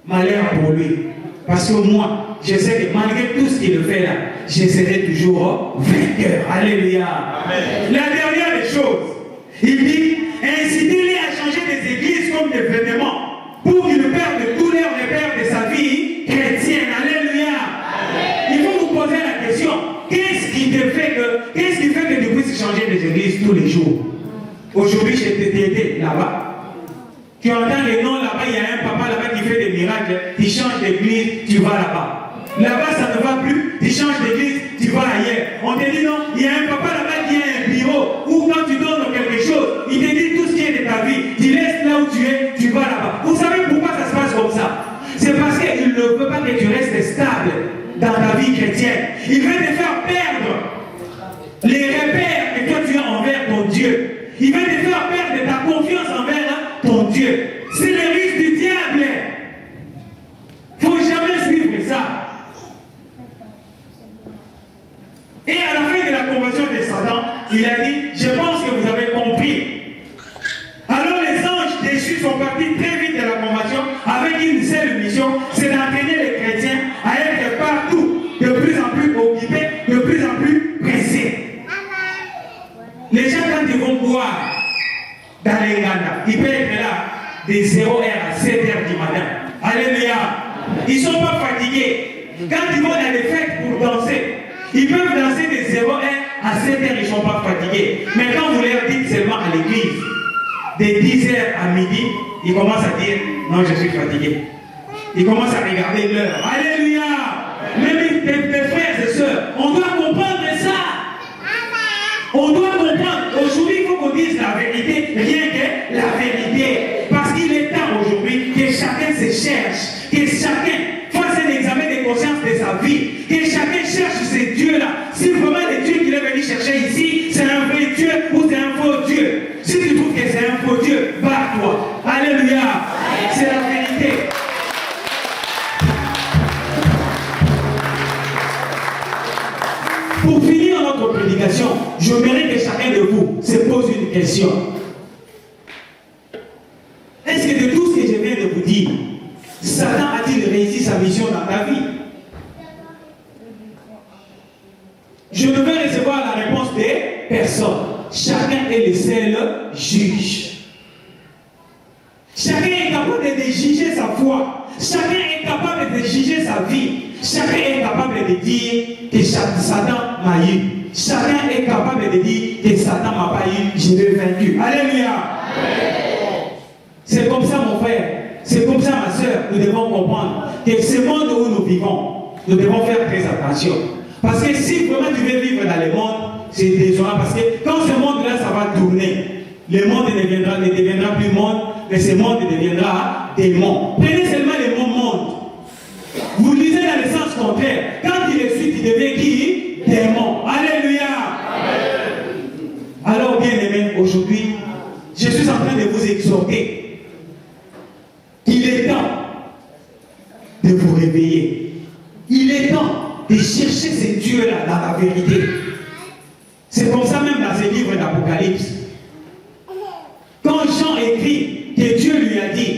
Malheur pour lui. Parce que moi, je sais que malgré tout ce qu'il fait là, je serai toujours vainqueur. Alléluia. Amen. La dernière des choses, il dit, incitez-les à changer des églises comme des vêtements pour qu'ils perdent tous leurs repères de sa vie chrétienne. Alléluia. Amen. Il faut vous poser la question, qu'est-ce qui fait que tu puisses changer des églises tous les jours? Aujourd'hui, j'étais là-bas. Tu entends les noms là-bas, il y a un papa là-bas qui fait des miracles, tu changes d'église, tu vas là-bas. Là-bas, ça ne va plus, tu changes d'église, tu vas ailleurs. On te dit non, il y a un papa là-bas qui a un bureau où quand tu donnes quelque chose, il te dit tout ce qui est de ta vie, tu laisses là où tu es, tu vas là-bas. Vous savez pourquoi ça se passe comme ça? C'est parce qu'il ne veut pas que tu restes stable dans ta vie chrétienne. Il veut te faire perdre les repères que toi tu as envers ton Dieu. Il veut te faire perdre ta confiance envers ton Dieu. C'est le risque du diable. Il ne faut jamais suivre ça. Et à la fin de la convention de Satan, il a dit, je pense que vous avez compris. Alors les anges déchus sont partis très vite de la convention avec une seule mission, c'est d'entraîner les chrétiens à être partout, de plus en plus occupés, de plus en plus pressés. Les gens, quand ils vont boire dans les Ghana, ils peuvent être là de 0h à 7h du matin. Alléluia. Ils ne sont pas fatigués. Quand ils vont dans les fêtes pour danser, ils peuvent danser de 0h à 7h, ils ne sont pas fatigués. Mais quand vous leur dites seulement à l'église, de 10h à midi, ils commencent à dire, non, je suis fatigué. Ils commencent à regarder l'heure. Alléluia. Même mes frères et sœurs, on doit comprendre ça. On doit comprendre. Aujourd'hui, il faut qu'on dise la vérité, rien que la vérité. Parce qu'il est temps aujourd'hui que chacun se cherche, que chacun fasse un examen de conscience de sa vie, que chacun cherche ce Dieu-là. Si vraiment le Dieu qu'il est venu chercher ici, c'est un vrai Dieu ou c'est un faux Dieu. Si tu trouves que c'est un faux Dieu, barre-toi. Alléluia. C'est la vérité. Pour finir notre prédication, je voudrais que chacun de vous se pose une question. Est-ce que de tout ce que je viens de vous dire, Satan a-t-il réussi sa mission dans ta vie? Je ne vais recevoir la réponse des personnes. Chacun est le seul juge. Chacun est capable de juger sa foi. Chacun est capable de juger sa vie. Chacun est capable de dire que Satan m'a eu. Chacun est capable de dire que Satan m'a pas eu, je l'ai vaincu. Alléluia. C'est comme ça, mon frère. C'est comme ça, ma soeur. Nous devons comprendre que ce monde où nous vivons, nous devons faire très attention. Parce que si vraiment tu veux vivre dans le monde, c'est désolant. Parce que quand ce monde-là, ça va tourner, le monde ne deviendra plus monde, mais ce monde deviendra démon. Prenez seulement le mot monde. Vous lisez dans le sens contraire. Quand il est suite, il devient qui? Démon. Alléluia. Alors, bien aimé, aujourd'hui, je suis en train de vous exhorter. Il est temps de vous réveiller. Il est temps de chercher ce Dieu-là dans la vérité. C'est comme ça même dans ce livre d'Apocalypse. Quand Jean écrit que Dieu lui a dit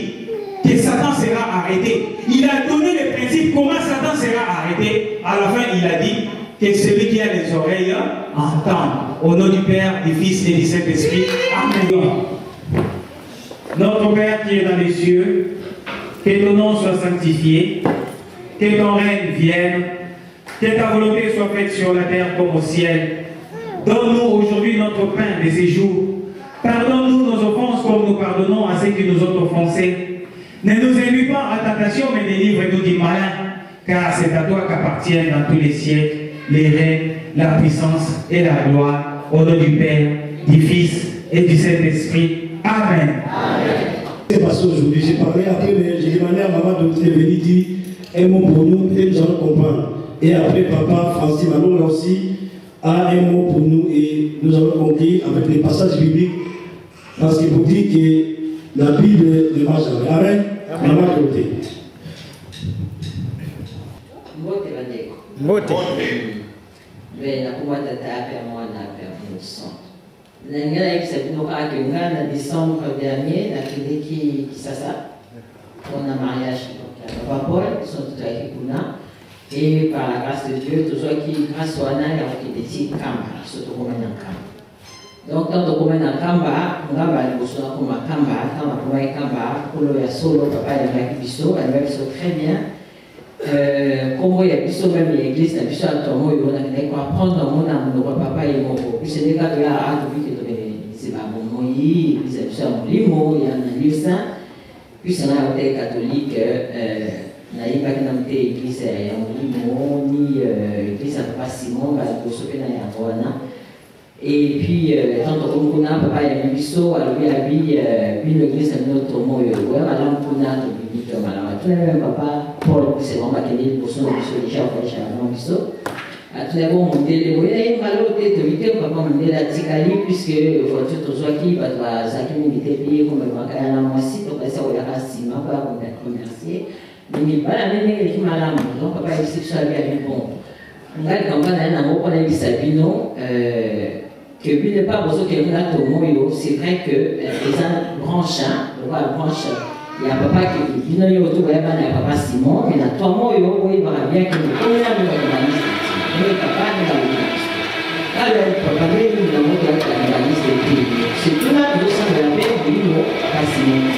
que Satan sera arrêté, il a donné le principe comment Satan sera arrêté. À la fin, il a dit que celui qui a les oreilles entende. Au nom du Père, du Fils et du Saint-Esprit. Amen. Notre Père qui est dans les cieux, que ton nom soit sanctifié, que ton règne vienne, que ta volonté soit faite sur la terre comme au ciel. Donne-nous aujourd'hui notre pain de ces jours. Pardonne-nous nos offenses comme nous pardonnons à ceux qui nous ont offensés. Ne nous induis pas en tentation, mais délivre-nous du malin, car c'est à toi qu'appartiennent dans tous les siècles les règnes, la puissance et la gloire, au nom du Père, du Fils et du Saint-Esprit. Amen. C'est parce qu'aujourd'hui, j'ai parlé après, mais j'ai demandé à maman de venir dire un mot pour nous et nous allons comprendre. Et après, papa Francis Malonga aussi a un mot pour nous et nous allons conclure avec les passages bibliques parce qu'il faut dire que la Bible ne marche jamais. Amen. Maman de côté. Mote. Mais la commande de ta moi n'a pas de sang. L'année qui s'est donc à en décembre dernier, la clinique qui ça. On a mariage donc papa Paul, ils sont tous avec Kuna. Et par la grâce de Dieu, tout ce qui grâce à Anna, il y a des petits Kamba, surtout comme un Kamba. Donc quand on commence à Kamba, on va aller au soir comme un Kamba, quand on va Kamba, pour le solo, papa il va très bien. Comment il y a plus même l'église, il y a plus à ton mot, il y a apprendre dans mon âme, papa et mon beau. Puis c'est des cas de là, à tout vite, c'est pas bon, il y a plus à mon limo, il y a un livre saint. Puis c'est un hôtel catholique, il n'y a pas d'église à mon limo, ni église à Papa Simon, il y a un et puis, quand on a papa et un biseau, alors il y a puis l'église à notre mot, ouais, madame Kuna, tu dis que madame, tu n'as même papa, Paul, c'est vraiment qu'il est pour son biseau, déjà, on va chercher un biseau. À tout d'abord, on dit, il y a malo de vite, papa, on dit la ticali, puisque voiture, tout soit qui, parce que ça qui m'invite payé comme un macaya à la moitié, donc ça, on a rassis, ma part, on a commercié. Mais il n'y a pas la même qui m'a la main, donc papa, il s'est choisi bon. On a quand même un mot qu'on a vu Sabino, que puis ne pas besoin que vous avez c'est vrai que les branches, il y a papa qui dit non, il y a papa Simon, mais il y a trois mots, il va bien que nous ayons mais papa nous avons alors papa nous avons c'est tout là que nous sommes papa Simon.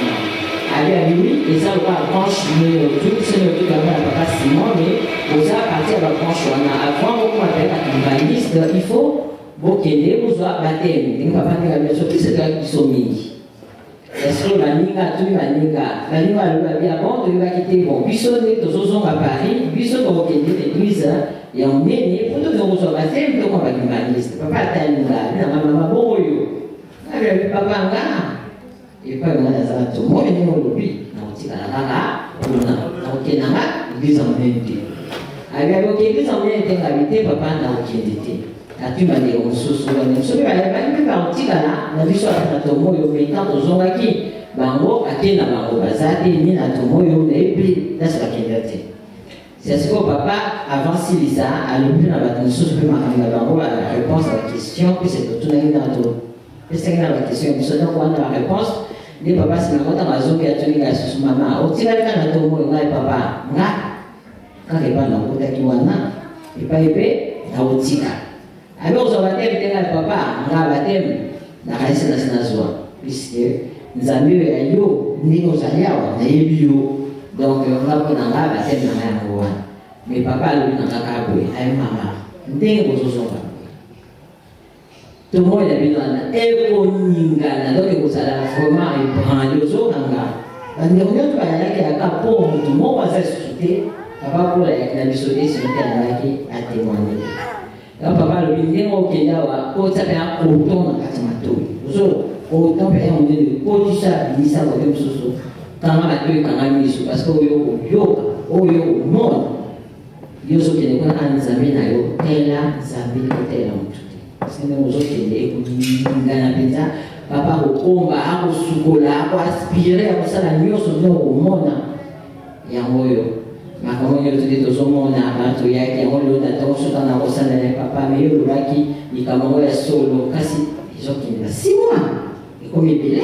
Avec lui, les gens vont branche, tout c'est le truc avec papa Simon, mais aux à partir de la branche, avant on appelle la campagniste, il faut Bokende, vous avez baptême, vous avez pas de sortie, c'est là qui sont mis. Est-ce que la niga, tu la niga, bien bon, tu vas quitter bon. Bisson est aux autres à Paris, Bisson au Bokende, l'église, et on est né, pour tout le monde au baptême, donc on va dire maniste. Papa t'a une là, la maman, bon, avec papa, là, et pas le monde à ça, tout le monde est au lobby, non, c'est la là, on a, l'église en même temps. Avec l'église en même temps, habité, papa n'a aucun été. Tu m'as dit, on se souvient, on va aller par petit là, on a vu sur la tomo, on met tant de gens qui, bango, à qui n'a pas bazardé, ni la tomo, on est pris, là c'est la qualité. C'est ce que papa, avant Silisa, a le plus dans la chose, je peux m'arriver à bango, à la réponse à la question, puis c'est de tout le monde dans tout. Puis c'est dans la question, puis c'est donc on a la réponse, dit papa, c'est le moment dans la zone qui a tenu la sous maman, au tir dans la tomo, on a papa, nga, quand il parle dans le côté qui wana, il pas épais, dans le tir. Alors, on va dire que papa, on va dire que puisque nous avons eu un yo, nous avons eu bio. Donc, on va prendre un baptême dans la mais papa, lui, n'a pas eu un maman. Nous avons eu tout le monde a vu dans la économie, donc vous allez vraiment prendre les autres. La dernière fois, il y a un pour tout le monde va s'associer. Papa, pour la missionnaire, c'est un qui a témoigné. Là, papa, le bindé au Kenya, au Tsabé, au ton, à Katimato. autant faire un modèle de potissa, bilissa, comme ça. Quand on a eu quand on a mis parce que yoga, au monde, yo so kene kwa anzambe na yo, tela zambe ko tela mutu. Sene mozo kene ngana peza, papa okomba, ako sukola, ako aspire, ako sala nyoso no omona. Yango yo. Makambo yo tete tozomona abantu yake yango lo tata osota na kosala na papa me yo lobaki likambo ya solo kasi ezokende na 6 mois. Ekomi ebele.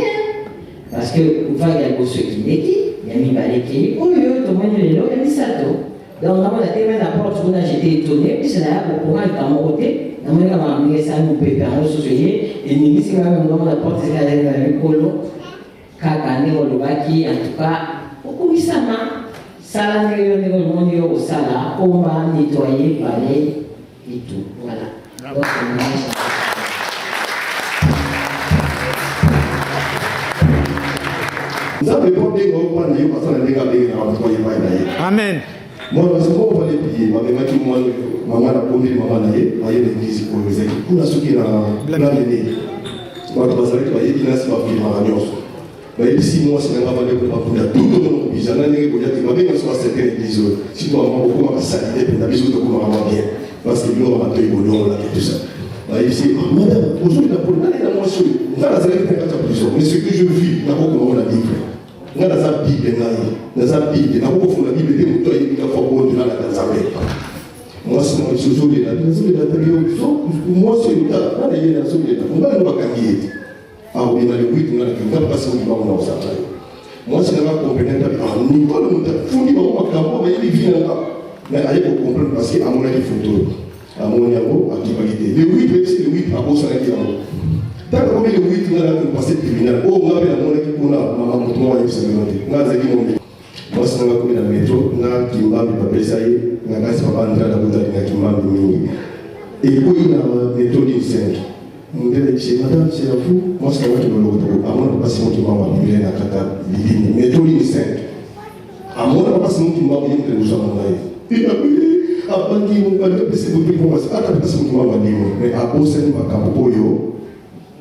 Parce que vous voyez à ceux qui n'est il y a mis baleki, oh yo, tout le monde est là, il y a mis ça tout. Donc, on a été la porte, on a j'étais étonné, puis c'est là pour pouvoir être à mon côté. On a amené ça, nous pouvons faire un soussoyer, et nous disons même dans la porte, c'est là, le colo, kakane, le baki, en tout cas, au commissariat, ça, le monde est au sala, on va nettoyer, balayer et tout. Voilà. Donc, Amen. Moi, parce que on va les payer, ma mère qui moi, maman la première maman naïe, aïe l'église pour les équipes, pour la souki la l'année. Moi, tu vas savoir que aïe dina si ma fille m'a ragnos. Mais ici moi, c'est pas valable pour pour la tout le monde. Puis j'en ai des gars qui m'avaient même sur cette église. Si toi maman beaucoup m'a salé, puis la bisou de comment maman bien, parce que l'homme a payé bon là tout ça. Aïe ici, madame, aujourd'hui la pour l'année la moi sur, on va la salir pour 4 prison. Mais ce que je vis, n'a pas comment on la vivre. Nga dans la Bible, dans la Bible, n'a pas la Bible, des moutons et des fois de la Tanzanie. Moi, c'est moi, je suis de la période. Moi, c'est le cas, là, il y a la société. On va nous gagner. Ah, oui, dans le 8, on a passé au niveau de la moi, c'est la compréhension. Ah, nous, pas le monde, il faut dire, on va camper, il vient là. Mais allez pour comprendre, parce qu'à mon avis, il faut tout. À mon avis, à qui va quitter. Le 8, c'est le 8, à cause de la tant que le 8 on a passé tribunal, oh on a la monnaie qui a maman moi et c'est on a zaki mon moi c'est on a métro na kimba bi ça y est na kasi papa andra la buta na kimba mingi et puis na méthode 5 on dit chez madame c'est à vous moi c'est moi qui me le retrouve à moi pas c'est moi qui m'a envoyé na kata bidini méthode 5 à moi pas c'est moi qui m'a envoyé que nous avons là et après qui on va le c'est vous qui commence à pas c'est moi qui m'a envoyé mais à cause de ma capo yo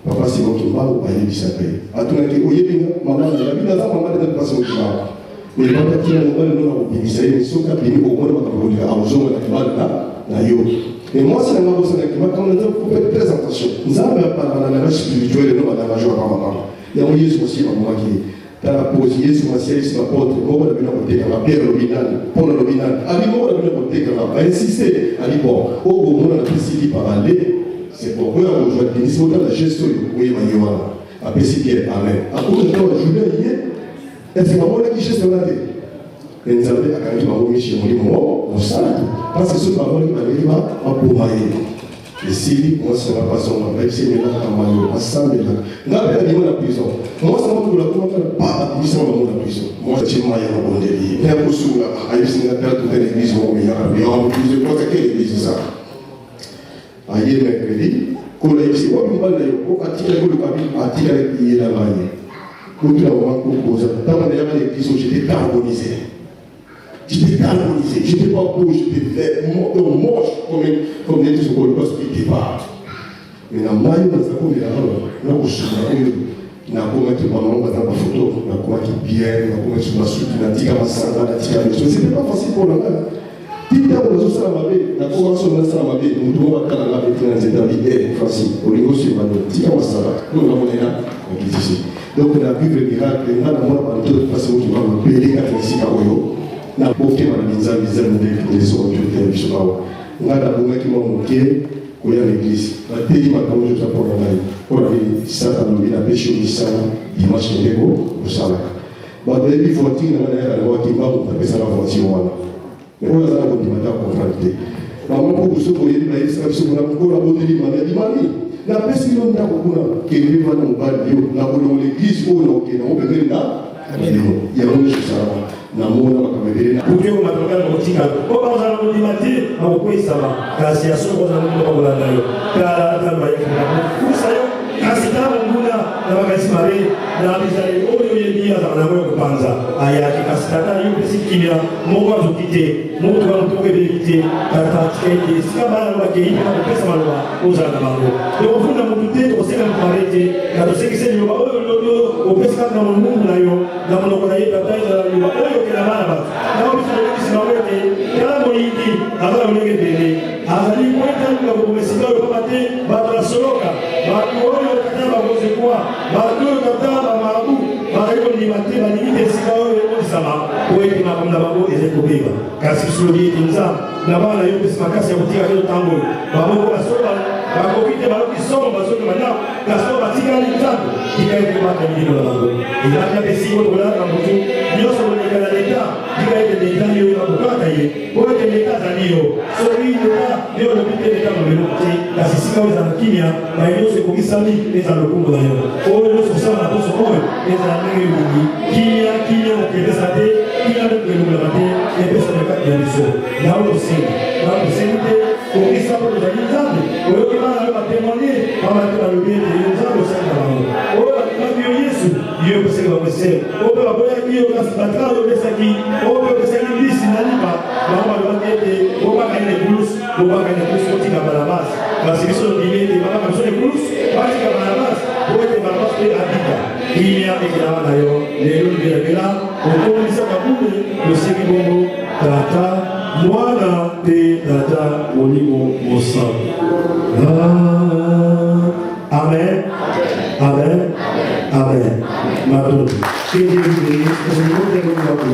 papa c'est mon tombard ou pas y disapé à tout le monde qui est maman la vie dans maman de passer au tombard mais quand tu as un bon nom au ministère ils sont capés au moins dans le cas aux hommes là yo et moi c'est la maman qui m'a quand on a fait très attention nous avons pas dans la spirituelle non dans la joie par maman il y a un Jésus aussi maman qui dans la pause Jésus m'a c'est la porte moi la bien côté la pierre l'obinal pour l'obinal ali moi la bien côté la va insister ali bon au moment la précédé par aller. C'est pourquoi aujourd'hui, nous sommes dans la gestion de Mayoana. Après, c'est Pierre, amen. À cause de temps, Julien, est-ce que maman qui geste la tête? Et nous avons dit à quand maman Michel, on s'arrête. Parce que ce maman qui m'a dit, on peut mailler. Et si, moi, c'est ma façon, on va essayer de mettre en maillot, à 100 000 ans. Nous avons dit, la prison. Moi, c'est moi qui la comment faire, pas à 800 000 la prison. Moi, c'est moi qui ai un bon délire. Mais pour cela, à l'église, on a perdu toute l'église, on a plus de quoi que l'église, ça. Aïe mercredi, quand il s'est dit, on va attirer le papier, attirer le la maille. Quand tu as composé, dans l'église, j'étais carbonisé. J'étais carbonisé, j'étais pas beau, j'étais moche, comme les gens qui parce qu'il était pas. Mais dans la maille, on a comme il y a un peu na kuma qui maman va dans la photo, na kuma qui bien, na kuma sur la suite, na tika masanga, na tika les choses. C'était pas facile pour la main. Tika on a ça la mabe, na kuma sur la ça la mabe, nous devons pas la mabe dans les établissements facile. Au niveau sur la tika masanga, nous avons là, on dit ici. Donc on a vu le miracle, on a la mort par toute façon qui va me payer quand ici à Oyo. Na porté ma bizarre de les autres de Bishop. On a la bombe qui m'a manqué. Koya l'église, la télé m'a comme je t'apprends en live. Pour la vie, ça a donné la pêche au Nissan, dimanche et l'égo, au Salah. Bah, dès les voitures, on a la loi qui va, on appelle ça la voiture. Mais on a la bonne dimanche à comprendre. Maman, pour ceux qui ont dit, il sera sur la bonne dimanche, il m'a dit, la pêche qui est là, qui est venue dans le bal, la bonne l'église, on peut venir là. Il y a une chose à namona makamebele kukiwa matokeo kutika kwa kwanza ndimati au kuisaba kasi ya soko za mungu kwa ndani kala kama hiyo kusayo kasi kama ngula na makanisi mabe na bizali oyo yebi azala na moyo kupanza ayaki kasi tata yo pesi kimia moko azoki te moto wa motoko ebeleki te tata tikete esika bana lobaki eyibi na kopesa maloba ozala na bango tokofunda motu te tokosenga moto mabe te na tosekise liloba oyo lodo opesi kaka na monungu na yo na monoko na ye tata ezala liloba oyo okela bana bato na opesa lobekisi bango ete tala moyindi azala lolenge pene azali kwetaluka kokomesika oyo papa te bato basoloka bato oyo kata bakozekwa bato oyo kata bamarabu bazali kondima te balingi te esika oyo ekolisama po ete makambo na bango ezali kobeba kasi solobi ete nzambe na bana yo pesi makasi ya kotika te ntango oyo baboko basoka bakoki te baloki somo bazoki bandako kasi oyo batikali nzambe tika ete baka milimo na bango ezalaki ape siko tokolaka motu nyonso koleka na leta tika ete leta yo nakokaka ye po ete leta azali yo soki leta yo olobi te leta molelo te kasi esika oyo ezala kimia baye nyonso ekokisami ezala lokumbu na yo oyo nyonso kosala na poso oyo ezala ndenge elingi kimia mokebesa te kimia mokelungolaka te epesa na kati ya biso nawe kosengi te kokisa mpo tozali nzambe oyoki bana yo batémoigne bamate balobi ete yo nzambe osali na bango oyo bakimaki yo yesu yo kosenga bakosele oyo mpe baboyaki yo kasi batala oyo opesaki oyo mpe opesaki mbisi na liba bango balobaki ete obakani na ekulusu obakani na ekulusu kotika balabasi kasi biso lobibi ete babaka biso na ekulusu batika balabasi po ete balabasi mpe abika kimia ekelaka na yo lelo libelabela okomisaka bule yosengi bongo tata mwana mpe tata molimo mosantu amen amen amen matoto